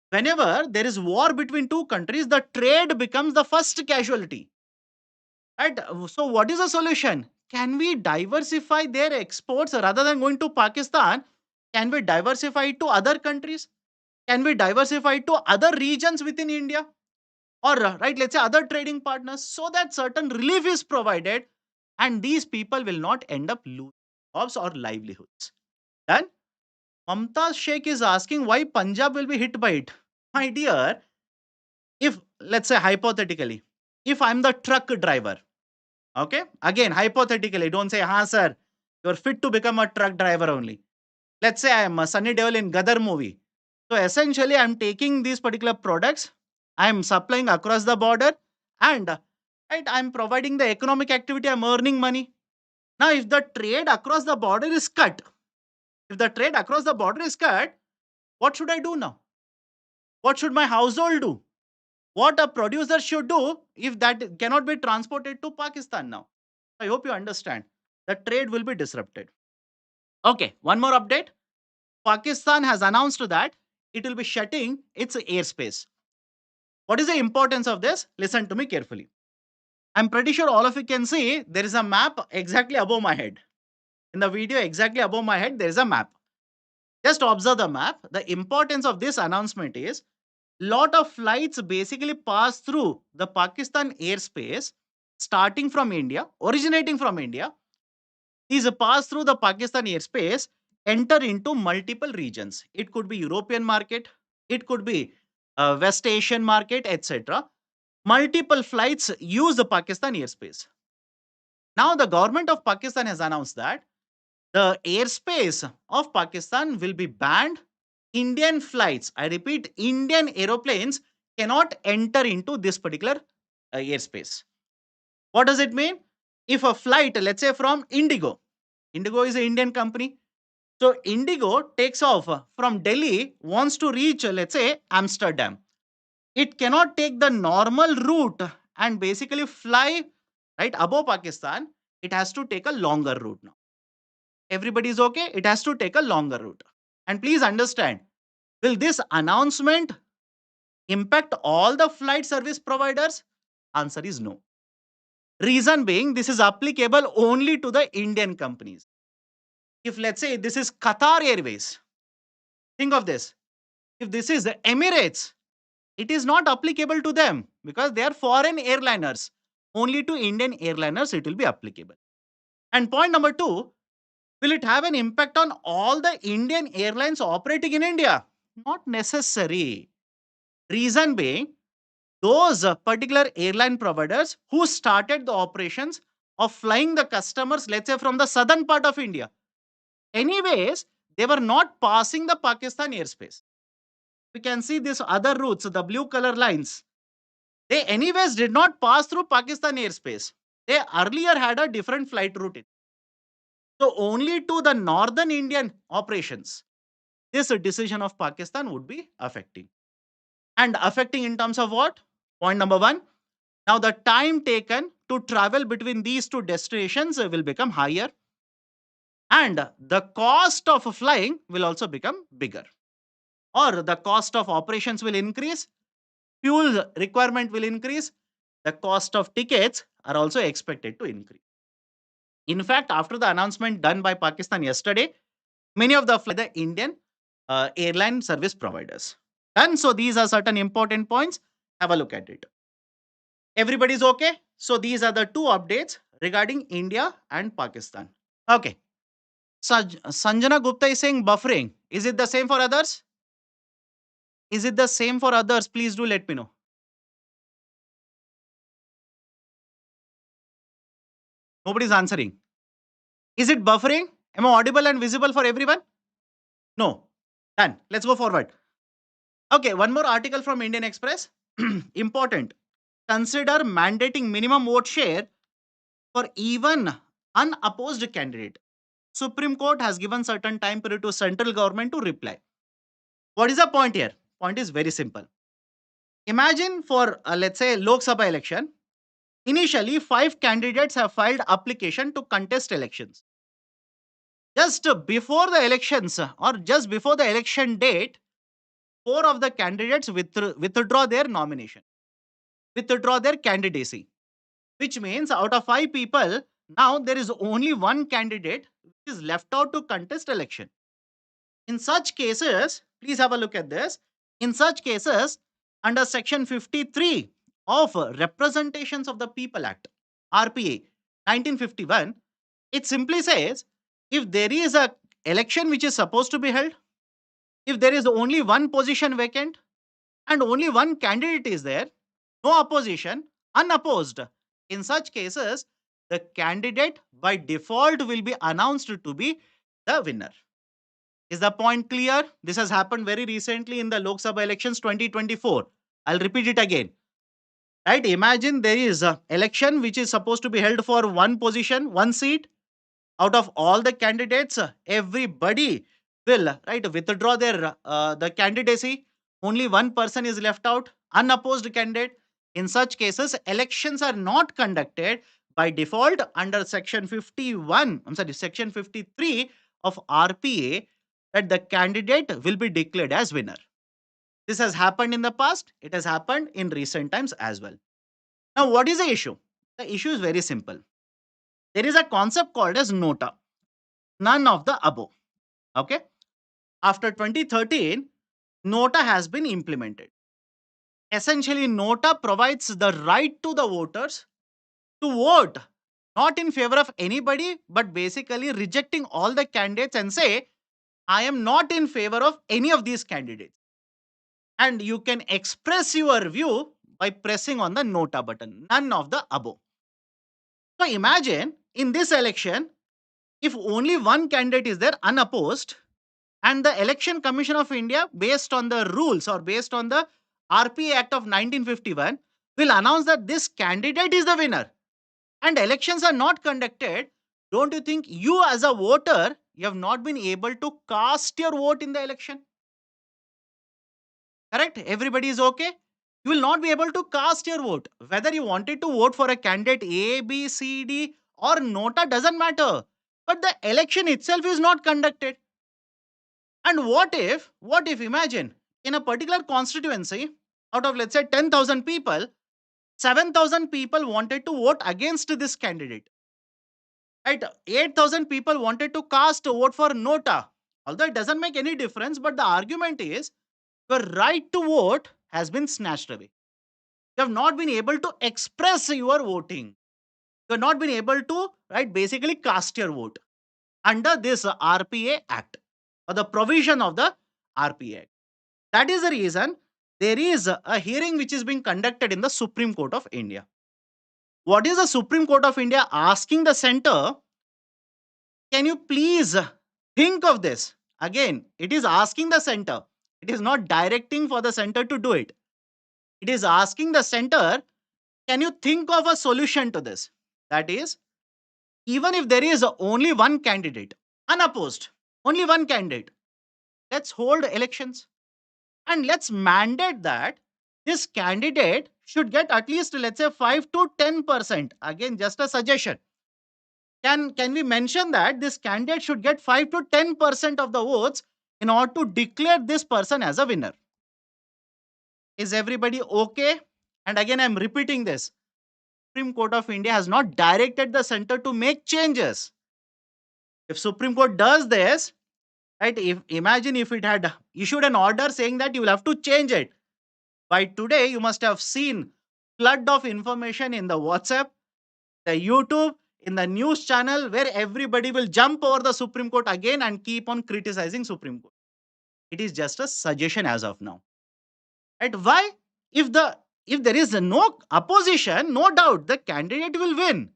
Whenever there is war between two countries, the trade becomes the first casualty. Right? So, what is the solution? Can we diversify their exports rather than going to Pakistan? Can we diversify it to other countries? Can we diversify it to other regions within India? or right, let's say other trading partners, so that certain relief is provided and these people will not end up losing jobs or livelihoods. Then Mamta Sheikh is asking why Punjab will be hit by it. My dear, if let's say hypothetically, if I'm the truck driver, okay, again hypothetically, don't say, ha sir, you're fit to become a truck driver only. Let's say I am a Sunny Deol in Gadar movie. So essentially, I'm taking these particular products, I'm supplying across the border, and right, I'm providing the economic activity, I'm earning money. Now, if the trade across the border is cut, if the trade across the border is cut, what should I do now? What should my household do? What a producer should do if that cannot be transported to Pakistan now? I hope you understand. The trade will be disrupted. Okay, one more update. Pakistan has announced that it will be shutting its airspace. What is the importance of this? Listen to me carefully. I'm pretty sure all of you can see there is a map exactly above my head. In the video, exactly above my head, there is a map. Just observe the map. The importance of this announcement is lot of flights basically pass through the Pakistan airspace starting from India, originating from India. These pass through the Pakistan airspace, enter into multiple regions. It could be European market, it could be West Asian market, etc. Multiple flights use the Pakistan airspace. Now, the government of Pakistan has announced that the airspace of Pakistan will be banned. Indian flights, I repeat, Indian aeroplanes cannot enter into this particular airspace. What does it mean? If a flight, let's say from Indigo, Indigo is an Indian company. So Indigo takes off from Delhi, wants to reach, let's say, Amsterdam. It cannot take the normal route and basically fly right above Pakistan. It has to take a longer route now. Everybody is okay? It has to take a longer route. And please understand, will this announcement impact all the flight service providers? Answer is no. Reason being, this is applicable only to the Indian companies. If let's say this is Qatar Airways, think of this. If this is the Emirates, it is not applicable to them because they are foreign airliners. Only to Indian airliners it will be applicable. And point number two, will it have an impact on all the Indian airlines operating in India? Not necessary. Reason being, those particular airline providers who started the operations of flying the customers, let's say from the southern part of India, anyways, they were not passing the Pakistan airspace. We can see these other routes, the blue color lines. They anyways did not pass through Pakistan airspace. They earlier had a different flight route. So only to the northern Indian operations, this decision of Pakistan would be affecting. And affecting in terms of what? Point number one. Now the time taken to travel between these two destinations will become higher. And the cost of flying will also become bigger. Or the cost of operations will increase. Fuel requirement will increase. The cost of tickets are also expected to increase. In fact, after the announcement done by Pakistan yesterday, many of the Indian airline service providers. And so these are certain important points. Have a look at it. Everybody's okay? So these are the two updates regarding India and Pakistan. Okay. Sanjana Gupta is saying buffering. Is it the same for others? Is it the same for others? Please do let me know. Nobody's answering. Is it buffering? Am I audible and visible for everyone? No. Done. Let's go forward. Okay, one more article from Indian Express. Important. Consider mandating minimum vote share for even unopposed candidate. Supreme Court has given certain time period to central government to reply. What is the point here? Point is very simple. Imagine for let's say Lok Sabha election, initially 5 candidates have filed application to contest elections. Just before the elections or just before the election date, 4 of the candidates withdraw their nomination, withdraw their candidacy, which means out of 5 people, now there is only one candidate which is left out to contest election. In such cases, please have a look at this. In such cases, under section 53 of Representations of the People Act, RPA 1951, it simply says if there is a election which is supposed to be held, if there is only one position vacant and only one candidate is there, no opposition, unopposed. In such cases, the candidate by default will be announced to be the winner. Is the point clear? This has happened very recently in the Lok Sabha elections 2024. I'll repeat it again. Right? Imagine there is a election which is supposed to be held for one position, one seat. Out of all the candidates, everybody will withdraw their the candidacy. Only one person is left out, unopposed candidate. In such cases, elections are not conducted by default under section 51. I'm sorry, section 53 of RPA, that the candidate will be declared as winner. This has happened in the past. It has happened in recent times as well. Now, what is the issue? The issue is very simple. There is a concept called as nota. None of the above. Okay. After 2013, nota has been implemented. Essentially, nota provides the right to the voters to vote not in favor of anybody, but basically rejecting all the candidates and say, I am not in favor of any of these candidates. And you can express your view by pressing on the nota button. None of the above. So imagine in this election, if only one candidate is there unopposed, and the Election Commission of India, based on the rules or based on the RPA Act of 1951, will announce that this candidate is the winner and elections are not conducted, don't you think you as a voter, you have not been able to cast your vote in the election? Correct? Everybody is okay? You will not be able to cast your vote. Whether you wanted to vote for a candidate A, B, C, D or nota doesn't matter. But the election itself is not conducted. And what if imagine in a particular constituency, out of let's say 10,000 people, 7,000 people wanted to vote against this candidate. Right? 8,000 people wanted to cast a vote for nota. Although it doesn't make any difference, but the argument is your right to vote has been snatched away. You have not been able to express your voting. You have not been able to, basically cast your vote under this RPA Act or the provision of the RPA Act. That is the reason there is a hearing which is being conducted in the Supreme Court of India. What is the Supreme Court of India asking the center? Can you please think of this? Again, it is asking the center. It is not directing for the center to do it. It is asking the center, can you think of a solution to this? That is, even if there is only one candidate, unopposed, only one candidate, let's hold elections and let's mandate that this candidate should get at least, let's say, 5 to 10%. Again, just a suggestion. Can we mention that this candidate should get 5 to 10% of the votes in order to declare this person as a winner? Is everybody okay? And again, I'm repeating this. Supreme Court of India has not directed the center to make changes. If Supreme Court does this, imagine if it had issued an order saying that you will have to change it. By today, you must have seen flood of information in the WhatsApp, the YouTube, in the news channel, where everybody will jump over the Supreme Court again and keep on criticizing Supreme Court. It is just a suggestion as of now. Right? Why? If there is no opposition, no doubt the candidate will win.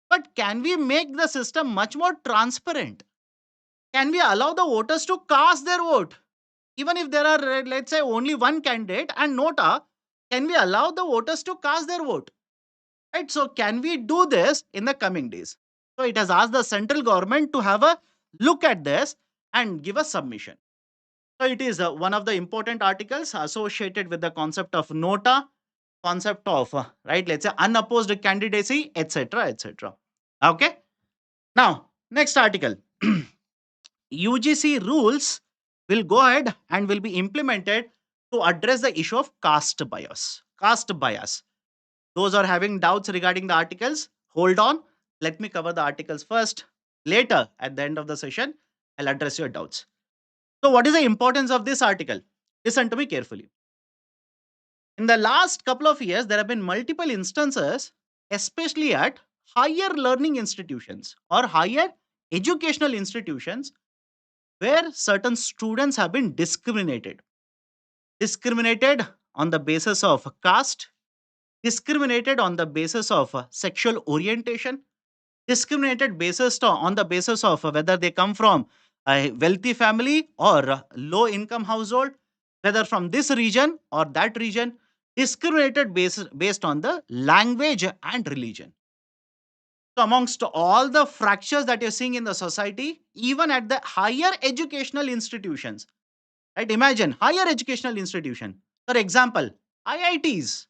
But can we make the system much more transparent? Can we allow the voters to cast their vote? Even if there are, let's say, only one candidate and nota, can we allow the voters to cast their vote? Right? So, can we do this in the coming days? So, it has asked the central government to have a look at this and give a submission. So, it is one of the important articles associated with the concept of nota, concept of, let's say, unopposed candidacy, etc., etc. Okay? Now, next article. UGC rules will go ahead and will be implemented to address the issue of caste bias. Caste bias. Those are having doubts regarding the articles, hold on. Let me cover the articles first. Later, at the end of the session, I'll address your doubts. So, what is the importance of this article? Listen to me carefully. In the last couple of years, there have been multiple instances, especially at higher learning institutions or higher educational institutions, where certain students have been discriminated on the basis of caste, discriminated on the basis of sexual orientation, discriminated on the basis of whether they come from a wealthy family or a low income household, whether from this region or that region, discriminated based on the language and religion. So amongst all the fractures that you're seeing in the society, even at the higher educational institutions, right? Imagine higher educational institution, for example, IITs,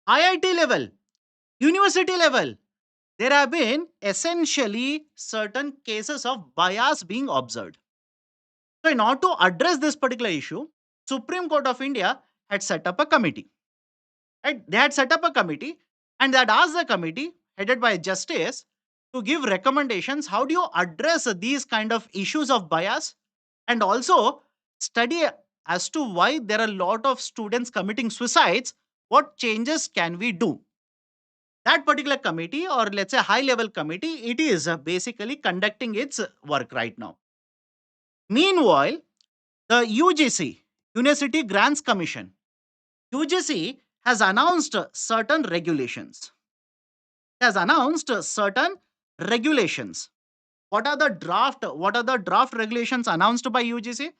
IIT level, university level, there have been essentially certain cases of bias being observed. So, in order to address this particular issue, Supreme Court of India had set up a committee. Right? They had set up a committee and they had asked the committee, headed by a justice, to give recommendations. How do you address these kind of issues of bias, and also study as to why there are a lot of students committing suicides? What changes can we do? That particular committee, or let's say high level committee, it is basically conducting its work right now. Meanwhile, the UGC, University Grants Commission, UGC has announced certain regulations. Has announced certain regulations. What are the draft regulations announced by UGC?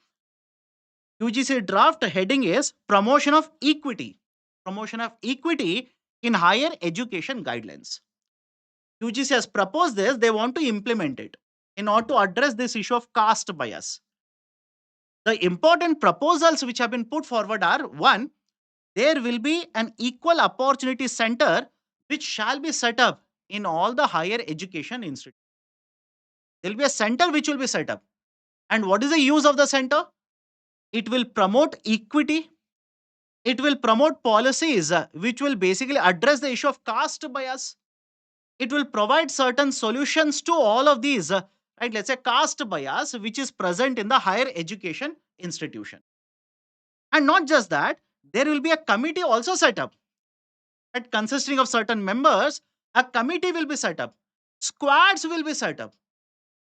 UGC draft heading is promotion of equity. Promotion of equity in higher education guidelines. UGC has proposed this, they want to implement it in order to address this issue of caste bias. The important proposals which have been put forward are: one, there will be an equal opportunity center which shall be set up in all the higher education institutes. There will be a center which will be set up. And what is the use of the center? It will promote equity. It will promote policies which will basically address the issue of caste bias. It will provide certain solutions to all of these, right? Let's say caste bias, which is present in the higher education institution. And not just that, there will be a committee also set up, right? Consisting of certain members. A committee will be set up, squads will be set up,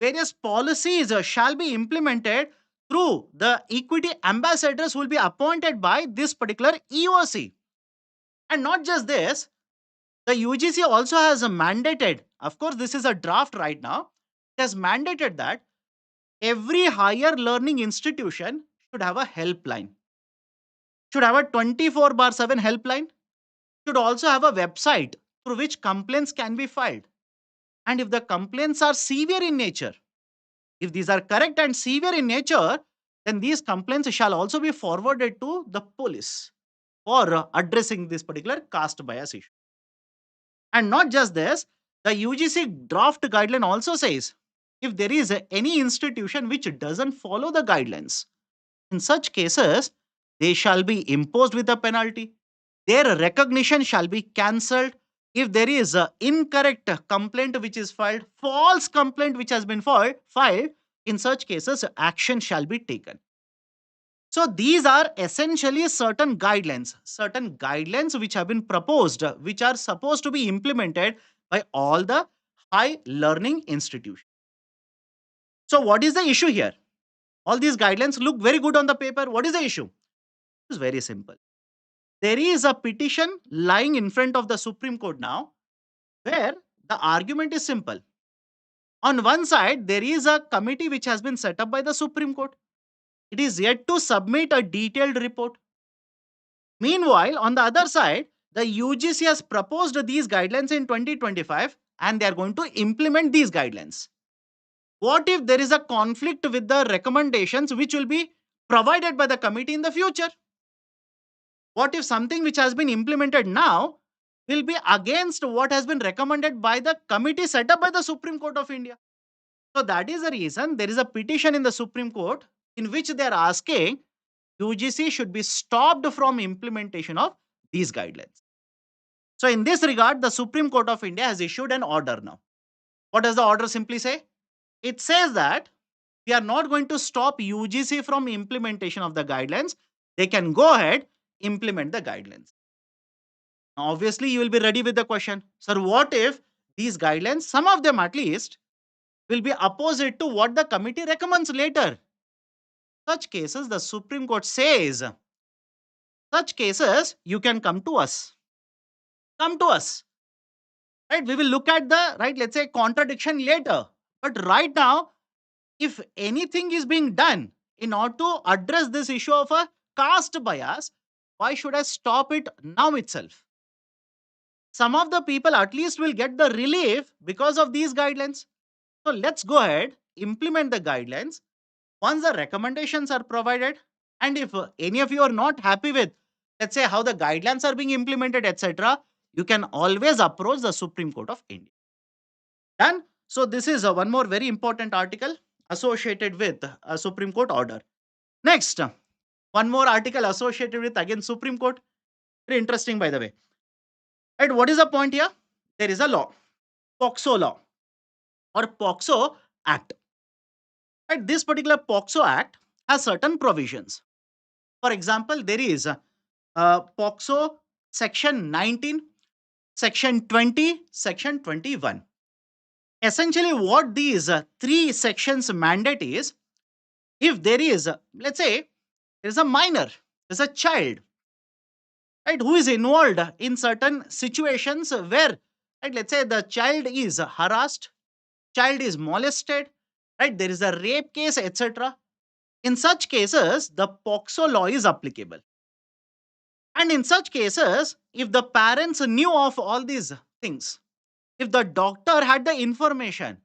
various policies shall be implemented through the equity ambassadors who will be appointed by this particular EOC. And not just this, the UGC also has mandated, of course, this is a draft right now, it has mandated that every higher learning institution should have a helpline, should have a 24 bar 7 helpline, should also have a website through which complaints can be filed. And if the complaints are severe in nature, if these are correct and severe in nature, then these complaints shall also be forwarded to the police for addressing this particular caste bias issue. And not just this, the UGC draft guideline also says if there is any institution which doesn't follow the guidelines, in such cases, they shall be imposed with a penalty. Their recognition shall be cancelled. If there is a incorrect complaint which is filed, false complaint which has been filed, in such cases, action shall be taken. So these are essentially certain guidelines which have been proposed, which are supposed to be implemented by all the high learning institutions. So what is the issue here? All these guidelines look very good on the paper. What is the issue? It's very simple. There is a petition lying in front of the Supreme Court now, where the argument is simple. On one side, there is a committee which has been set up by the Supreme Court. It is yet to submit a detailed report. Meanwhile, on the other side, the UGC has proposed these guidelines in 2025 and they are going to implement these guidelines. What if there is a conflict with the recommendations which will be provided by the committee in the future? What if something which has been implemented now will be against what has been recommended by the committee set up by the Supreme Court of India? So that is the reason there is a petition in the Supreme Court in which they are asking UGC should be stopped from implementation of these guidelines. So in this regard, the Supreme Court of India has issued an order now. What does the order simply say? It says that we are not going to stop UGC from implementation of the guidelines. They can go ahead. implement the guidelines. Now, obviously, you will be ready with the question, sir, what if these guidelines, some of them at least, will be opposite to what the committee recommends later? Such cases, the Supreme Court says, such cases, you can come to us. Come to us. Right? We will look at the, right, let's say, contradiction later. But right now, if anything is being done in order to address this issue of a caste bias, why should I stop it now itself? Some of the people at least will get the relief because of these guidelines. So let's go ahead, implement the guidelines. Once the recommendations are provided, and if any of you are not happy with, let's say, how the guidelines are being implemented, etc., you can always approach the Supreme Court of India. Done? So this is one more very important article associated with a Supreme Court order. Next, one more article associated with again Supreme Court. Very interesting, by the way. Right? What is the point here? There is a law, POSCO law or POSCO Act. Right? This particular POSCO Act has certain provisions. For example, there is POSCO Section 19, Section 20, Section 21. Essentially, what these three sections mandate is, if there is, let's say, there is a minor, there is a child, right, who is involved in certain situations where, right, let's say the child is harassed, child is molested, right, there is a rape case, etc. In such cases, the POSCO law is applicable. And in such cases, if the parents knew of all these things, if the doctor had the information,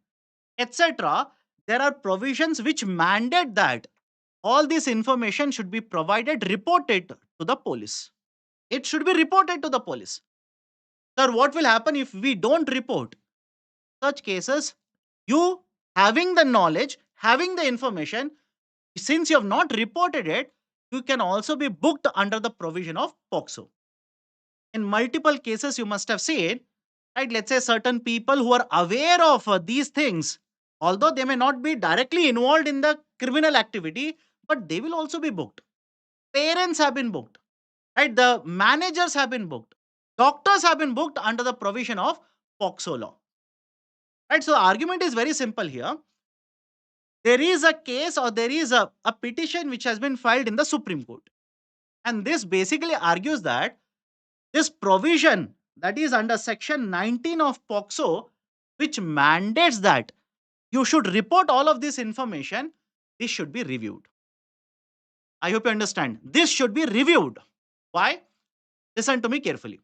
etc., there are provisions which mandate that all this information should be provided, reported to the police. It should be reported to the police. Sir, what will happen if we don't report? Such cases, you having the knowledge, having the information, since you have not reported it, you can also be booked under the provision of POSCO. In multiple cases, you must have seen, right? Let's say certain people who are aware of these things, although they may not be directly involved in the criminal activity, but they will also be booked. Parents have been booked, right? The managers have been booked. Doctors have been booked under the provision of POSCO law. Right? So the argument is very simple here. There is a case or there is a petition which has been filed in the Supreme Court. And this basically argues that this provision that is under section 19 of POSCO, which mandates that you should report all of this information, this should be reviewed. I hope you understand. This should be reviewed. Why? Listen to me carefully.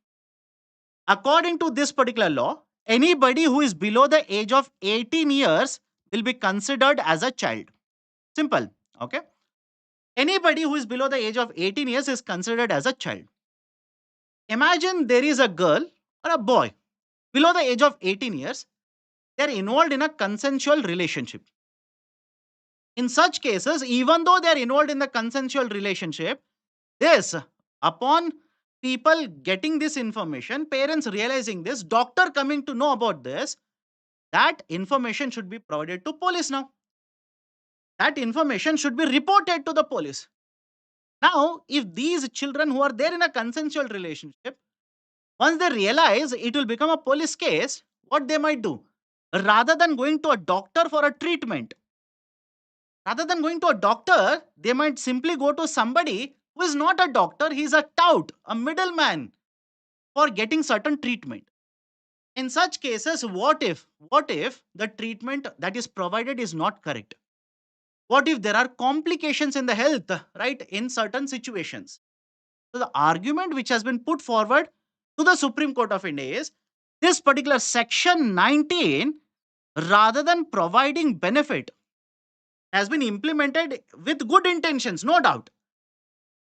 According to this particular law, anybody who is below the age of 18 years will be considered as a child. Simple. Okay. Anybody who is below the age of 18 years is considered as a child. Imagine there is a girl or a boy below the age of 18 years. They are involved in a consensual relationship. In such cases, even though they are involved in the consensual relationship, this, upon people getting this information, parents realizing this, doctor coming to know about this, that information should be provided to police now. That information should be reported to the police. Now, if these children who are there in a consensual relationship, once they realize it will become a police case, what they might do? Rather than going to a doctor for a treatment, they might simply go to somebody who is not a doctor, he is a tout, a middleman for getting certain treatment. In such cases, what if the treatment that is provided is not correct? What if there are complications in the health, right, in certain situations? So the argument which has been put forward to the Supreme Court of India is this particular section 19, rather than providing benefit, has been implemented with good intentions, no doubt.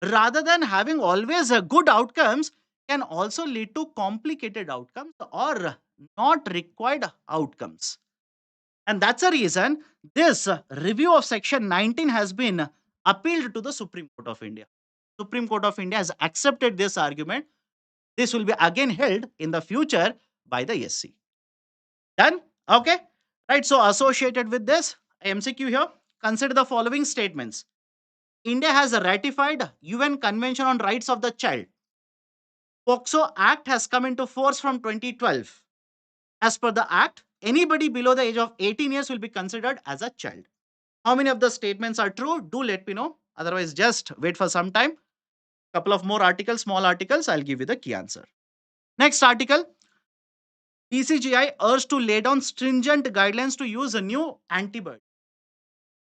Rather than having always good outcomes, can also lead to complicated outcomes or not required outcomes. And that's the reason this review of section 19 has been appealed to the Supreme Court of India. Supreme Court of India has accepted this argument. This will be again held in the future by the SC. Done? Okay. Right. So associated with this MCQ here, consider the following statements. India has ratified UN Convention on Rights of the Child. POSCO Act has come into force from 2012. As per the Act, anybody below the age of 18 years will be considered as a child. How many of the statements are true? Do let me know. Otherwise, just wait for some time. Couple of more articles, small articles, I'll give you the key answer. Next article, DCGI urged to lay down stringent guidelines to use a new antibiotic.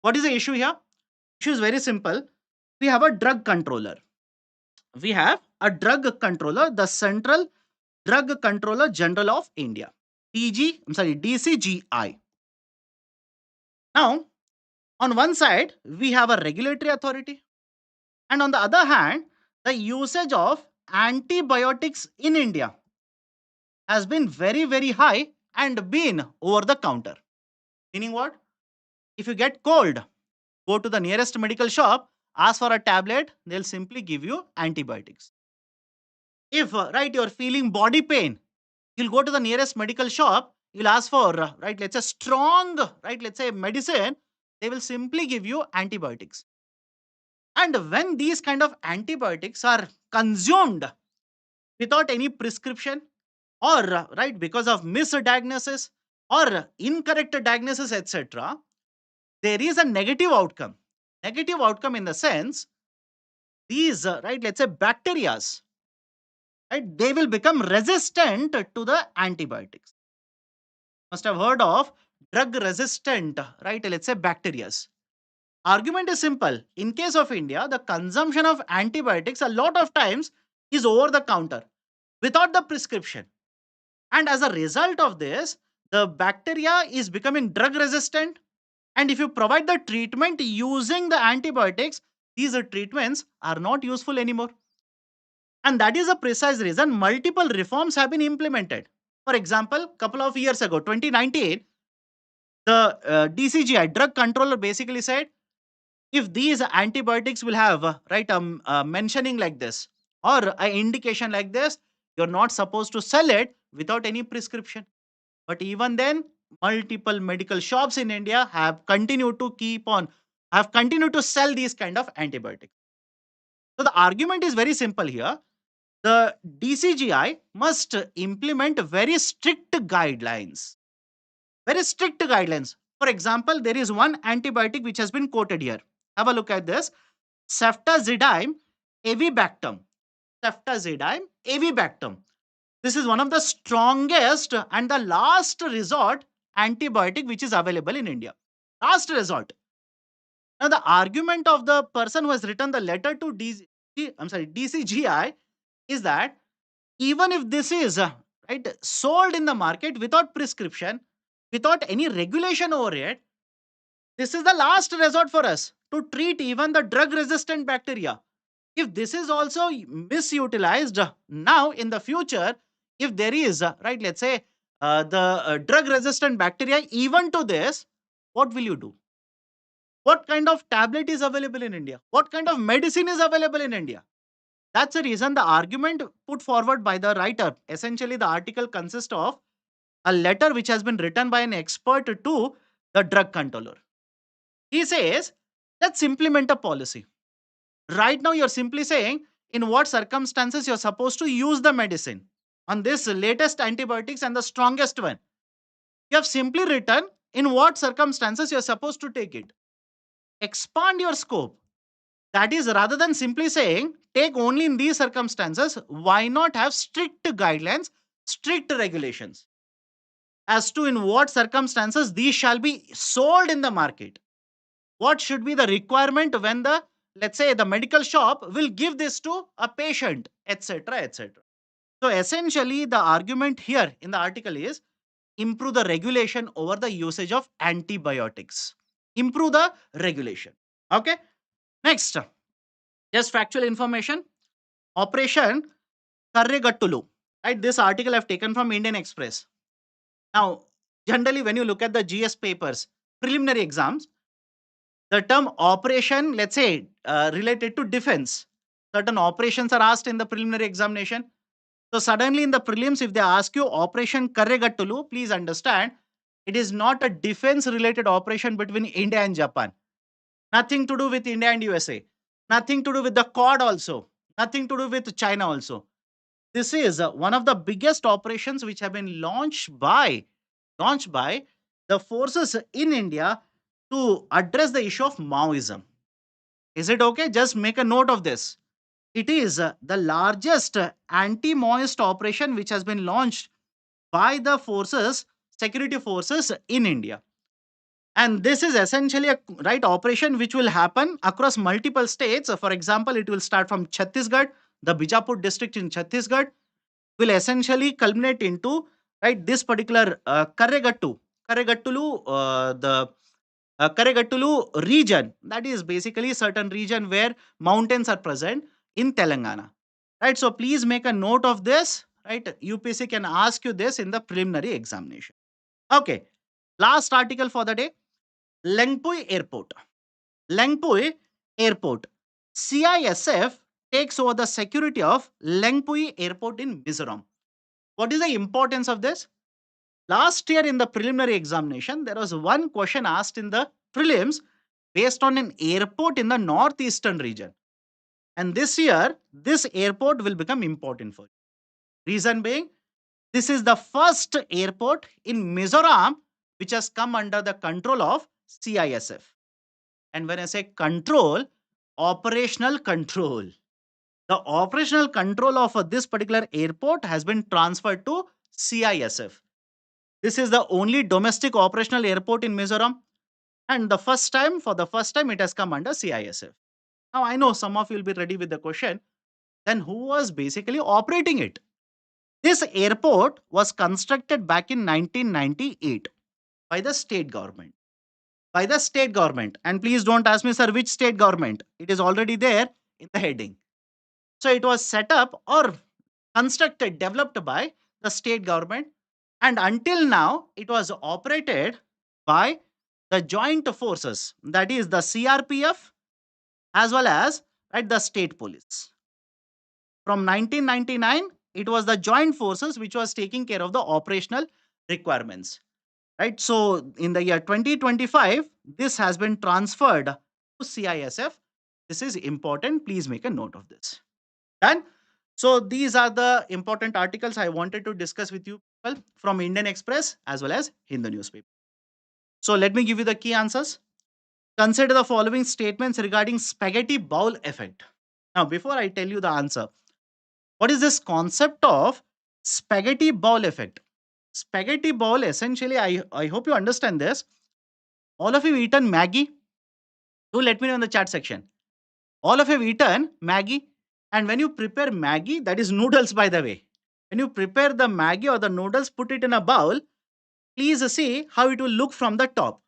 What is the issue here? Issue is very simple. We have a drug controller. The Central Drug Controller General of India, DCGI. Now, on one side, we have a regulatory authority, and on the other hand, the usage of antibiotics in India has been very, very high and been over the counter. Meaning what? If you get cold, go to the nearest medical shop, ask for a tablet, they'll simply give you antibiotics. If you're feeling body pain, you'll go to the nearest medical shop, you'll ask for let's say strong let's say medicine, they will simply give you antibiotics. And when these kind of antibiotics are consumed without any prescription, or because of misdiagnosis or incorrect diagnosis, etc., there is a negative outcome. Negative outcome in the sense, these let's say bacterias, they will become resistant to the antibiotics. Must have heard of drug resistant let's say bacterias. Argument is simple. In case of India, the consumption of antibiotics a lot of times is over the counter without the prescription. And as a result of this, the bacteria is becoming drug resistant. And if you provide the treatment using the antibiotics, these treatments are not useful anymore. And that is a precise reason multiple reforms have been implemented. For example, couple of years ago, 2019, the DCGI, drug controller, basically said, if these antibiotics will have mentioning like this or an indication like this, you're not supposed to sell it without any prescription. But even then, multiple medical shops in India have continued to sell these kind of antibiotics. So the argument is very simple here. The DCGI must implement very strict guidelines. Very strict guidelines. For example, there is one antibiotic which has been quoted here. Have a look at this. Ceftazidime avibactam. Ceftazidime avibactam. This is one of the strongest and the last resort antibiotic which is available in India. Last resort. Now, the argument of the person who has written the letter to DCGI is that even if this is sold in the market without prescription, without any regulation over it, this is the last resort for us to treat even the drug resistant bacteria. If this is also misutilized now in the future, if there is let's say the drug resistant bacteria even to this, what will you do? What kind of tablet is available in India? What kind of medicine is available in India? That's the reason the argument put forward by the writer. Essentially, the article consists of a letter which has been written by an expert to the drug controller. He says, let's implement a policy. Right now, you're simply saying in what circumstances you're supposed to use the medicine on this latest antibiotics and the strongest one. You have simply written in what circumstances you're supposed to take it. Expand your scope. That is, rather than simply saying take only in these circumstances, why not have strict guidelines, strict regulations as to in what circumstances these shall be sold in the market? What should be the requirement when the, let's say, the medical shop will give this to a patient, etc., etc. So essentially, the argument here in the article is improve the regulation over the usage of antibiotics. Improve the regulation. Okay. Next, just factual information. Operation Karreguttalu. Right. This article I've taken from Indian Express. Now, generally, when you look at the GS papers, preliminary exams, the term operation, let's say, related to defense, certain operations are asked in the preliminary examination. So suddenly in the prelims, if they ask you Operation Karreguttalu, please understand, it is not a defense related operation between India and Japan. Nothing to do with India and USA. Nothing to do with the Quad also. Nothing to do with China also. This is one of the biggest operations which have been launched by the forces in India to address the issue of Maoism. Is it okay? Just make a note of this. It is the largest anti-Maoist operation which has been launched by the security forces in India. And this is essentially a right operation which will happen across multiple states. For example, it will start from Chhattisgarh, the Bijapur district in Chhattisgarh, will essentially culminate into right this particular Karreguttalu region. That is basically certain region where mountains are present in Telangana. Right. So please make a note of this. Right. UPSC can ask you this in the preliminary examination. Okay. Last article for the day. Lengpui Airport. Lengpui Airport. CISF takes over the security of Lengpui Airport in Mizoram. What is the importance of this? Last year in the preliminary examination, there was one question asked in the prelims based on an airport in the northeastern region. And this year, this airport will become important for you. Reason being, this is the first airport in Mizoram which has come under the control of CISF. And when I say control, operational control. The operational control of this particular airport has been transferred to CISF. This is the only domestic operational airport in Mizoram. And for the first time, it has come under CISF. Now, I know some of you will be ready with the question. Then who was basically operating it? This airport was constructed back in 1998 by the state government. By the state government. And please don't ask me, sir, which state government? It is already there in the heading. So it was set up or constructed, developed by the state government. And until now, it was operated by the joint forces, that is the CRPF as well as right, the state police. From 1999, it was the joint forces which was taking care of the operational requirements. Right. So in the year 2025, this has been transferred to CISF. This is important. Please make a note of this. Done. So these are the important articles I wanted to discuss with you people from Indian Express as well as Hindu newspaper. So let me give you the key answers. Consider the following statements regarding spaghetti bowl effect. Now, before I tell you the answer, what is this concept of spaghetti bowl effect? Spaghetti bowl, essentially, I hope you understand this. All of you eaten Maggie? Do let me know in the chat section. All of you have eaten Maggie? And when you prepare Maggie, that is noodles, by the way. When you prepare the Maggie or the noodles, put it in a bowl, please see how it will look from the top.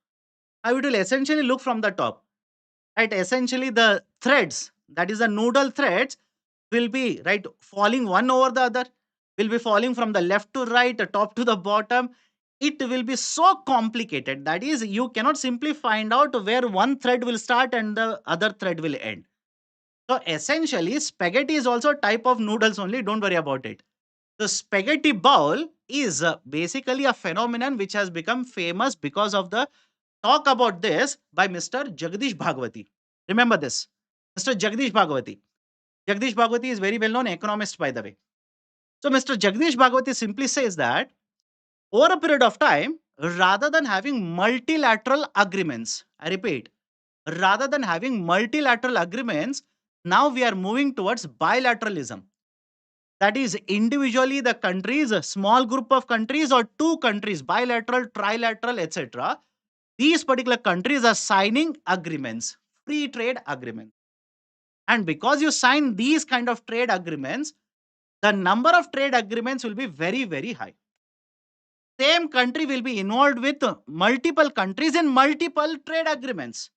How it will essentially look from the top. Right? Essentially, the threads, that is the noodle threads, will be right falling one over the other, will be falling from the left to right, the top to the bottom. It will be so complicated. That is, you cannot simply find out where one thread will start and the other thread will end. So essentially, spaghetti is also a type of noodles only. Don't worry about it. The spaghetti bowl is basically a phenomenon which has become famous because of the talk about this by Mr. Jagdish Bhagwati. Remember this, Mr. Jagdish Bhagwati. Jagdish Bhagwati is very well known economist, by the way. So Mr. Jagdish Bhagwati simply says that over a period of time, rather than having multilateral agreements, I repeat, rather than having multilateral agreements, now we are moving towards bilateralism. That is individually the countries, a small group of countries or two countries, bilateral, trilateral, etc. These particular countries are signing agreements, free trade agreements. And because you sign these kind of trade agreements, the number of trade agreements will be very, very high. Same country will be involved with multiple countries in multiple trade agreements.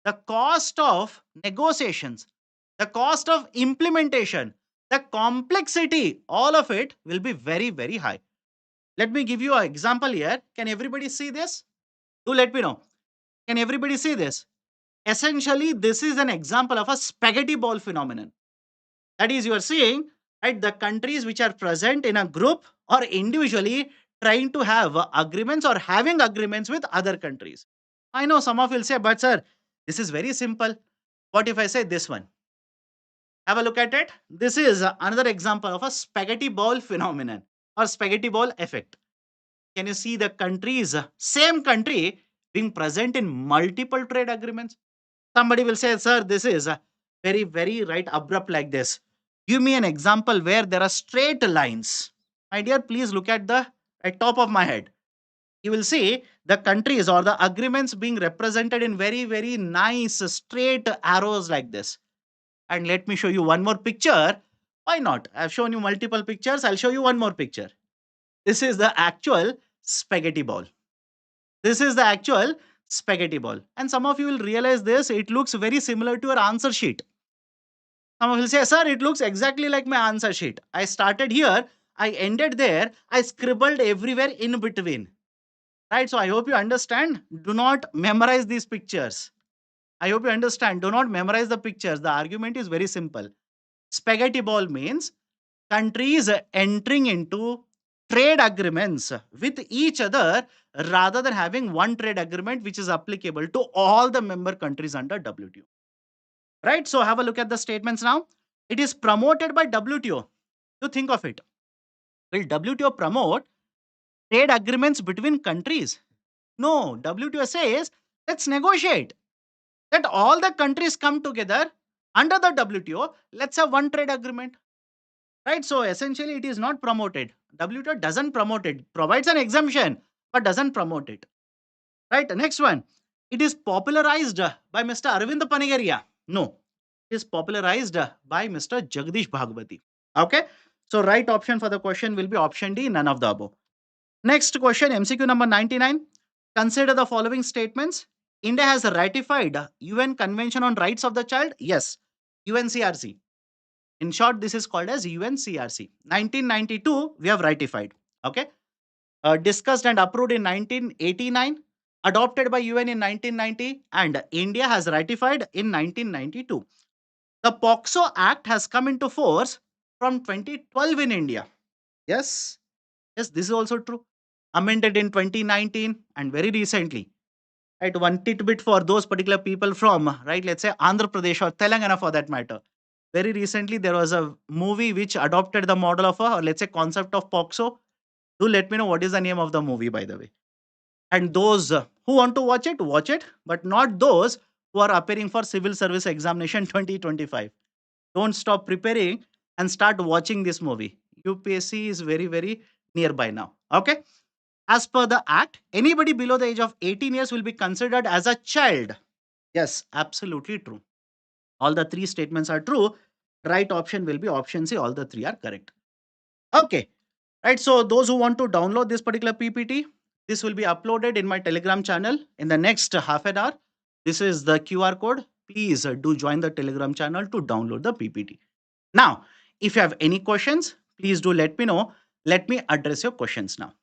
The cost of negotiations, the cost of implementation, the complexity, all of it will be very, very high. Let me give you an example here. Can everybody see this? Do let me know. Can everybody see this? Essentially, this is an example of a spaghetti ball phenomenon. That is, you are seeing right, the countries which are present in a group or individually trying to have agreements or having agreements with other countries. I know some of you will say, but sir, this is very simple. What if I say this one? Have a look at it. This is another example of a spaghetti ball phenomenon or spaghetti ball effect. Can you see the countries, same country, being present in multiple trade agreements? Somebody will say, sir, this is very, very right abrupt like this. Give me an example where there are straight lines. My dear, please look at the at top of my head. You will see the countries or the agreements being represented in very, very nice straight arrows like this. And let me show you one more picture. Why not? I've shown you multiple pictures. I'll show you one more picture. This is the actual spaghetti ball. This is the actual spaghetti ball. And some of you will realize this. It looks very similar to your answer sheet. Some of you will say, sir, it looks exactly like my answer sheet. I started here. I ended there. I scribbled everywhere in between. Right? So I hope you understand. Do not memorize these pictures. I hope you understand. Do not memorize the pictures. The argument is very simple. Spaghetti ball means countries entering into trade agreements with each other rather than having one trade agreement which is applicable to all the member countries under WTO. Right? So have a look at the statements now. It is promoted by WTO. You think of it. Will WTO promote trade agreements between countries? No, WTO says let's negotiate. Let all the countries come together under the WTO. Let's have one trade agreement. Right? So essentially, it is not promoted. WTO doesn't promote it, provides an exemption, but doesn't promote it. Right? Next one. It is popularized by Mr. Arvind Panigaria. No, it is popularized by Mr. Jagdish Bhagwati. Okay. So right option for the question will be option D, none of the above. Next question, MCQ number 99. Consider the following statements. India has ratified UN Convention on Rights of the Child. Yes. UNCRC. In short, this is called as UNCRC. 1992, we have ratified. Okay. Discussed and approved in 1989, adopted by UN in 1990, and India has ratified in 1992. The POXO Act has come into force from 2012 in India. Yes, yes, this is also true. Amended in 2019 and very recently. Right, one tidbit for those particular people from, right, let's say Andhra Pradesh or Telangana for that matter. Very recently, there was a movie which adopted the model of a, or let's say, concept of POXO. Do let me know what is the name of the movie, by the way. And those who want to watch it, but not those who are appearing for civil service examination 2025. Don't stop preparing and start watching this movie. UPSC is very, very nearby now. Okay. As per the act, anybody below the age of 18 years will be considered as a child. Yes, absolutely true. All the three statements are true. Right option will be option C. All the three are correct. Okay. Right. So those who want to download this particular PPT, this will be uploaded in my Telegram channel in the next half an hour. This is the QR code. Please do join the Telegram channel to download the PPT. Now, if you have any questions, please do let me know. Let me address your questions now.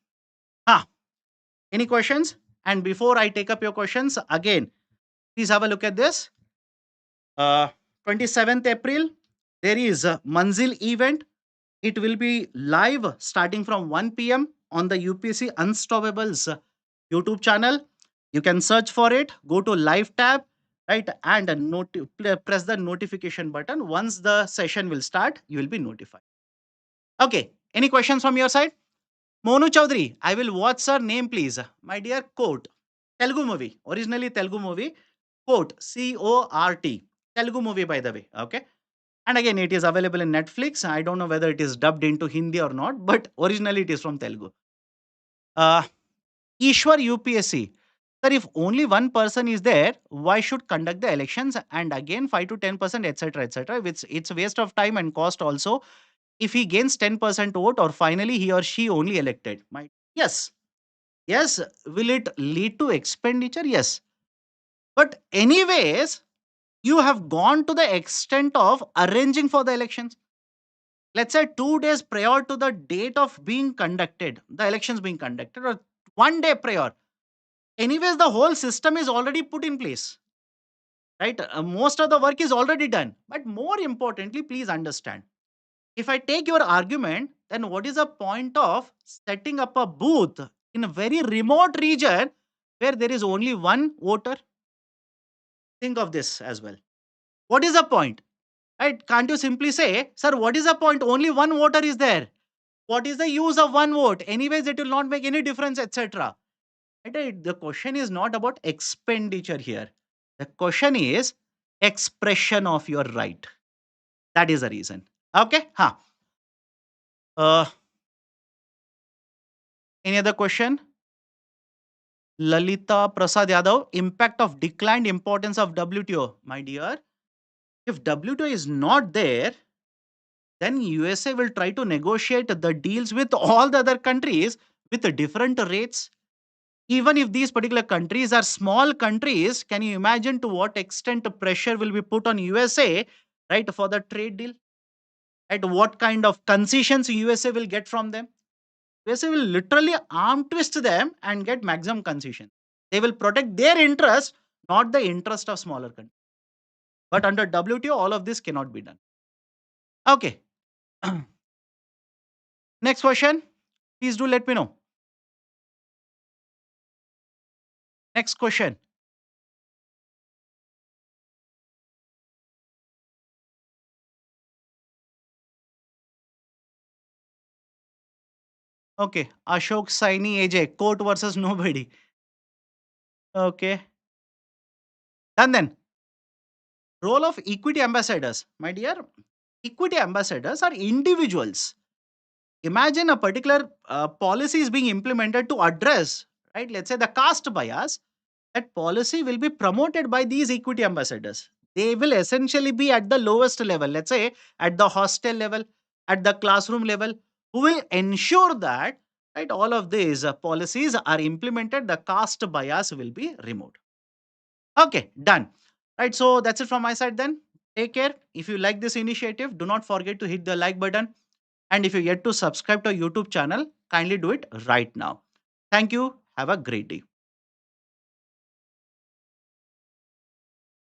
Any questions? And before I take up your questions, again, please have a look at this. 27th April, there is a Manzil event. It will be live starting from 1 p.m. on the UPSC Unstoppables YouTube channel. You can search for it, go to live tab, right, and press the notification button. Once the session will start, you will be notified. Okay, any questions from your side? Monu Chaudhary, I will watch sir name please. My dear Court, Telugu movie, originally Telugu movie, Court, CORT, Telugu movie by the way, okay. And again, it is available in Netflix. I don't know whether it is dubbed into Hindi or not, but originally it is from Telugu. Uh, Ishwar UPSC. Sir, if only one person is there, why should conduct the elections? And again, 5 to 10%, etc., etc. It's a waste of time and cost also. If he gains 10% vote or finally he or she only elected. Yes. Yes. Will it lead to expenditure? Yes. But anyways, you have gone to the extent of arranging for the elections. Let's say 2 days prior to the date of being conducted, the elections being conducted, or 1 day prior. Anyways, the whole system is already put in place, right? Most of the work is already done. But more importantly, please understand, if I take your argument, then what is the point of setting up a booth in a very remote region where there is only one voter? Think of this as well. What is the point? Right? Can't you simply say, sir, what is the point? Only one voter is there. What is the use of one vote? Anyways, it will not make any difference, etc. Right? The question is not about expenditure here. The question is expression of your right. That is the reason. Okay? Huh. Uh, any other question? Lalita Prasad Yadav, impact of declined importance of WTO. My dear, if WTO is not there, then USA will try to negotiate the deals with all the other countries with different rates. Even if these particular countries are small countries, can you imagine to what extent the pressure will be put on USA, right, for the trade deal? At what kind of concessions USA will get from them? USA will literally arm twist them and get maximum concession. They will protect their interest, not the interest of smaller countries. But under WTO, all of this cannot be done. Okay. Next question. Please do let me know. Next question. Okay. Ashok Saini AJ. Court versus nobody. Okay. Done then. Role of equity ambassadors. My dear, equity ambassadors are individuals. Imagine a particular policy is being implemented to address, right? Let's say the caste bias. That policy will be promoted by these equity ambassadors. They will essentially be at the lowest level, let's say at the hostel level, at the classroom level, who will ensure that, right, all of these policies are implemented, the caste bias will be removed. Okay, done. Right, so that's it from my side then. Take care. If you like this initiative, do not forget to hit the like button. And if you're yet to subscribe to our YouTube channel, kindly do it right now. Thank you. Have a great day.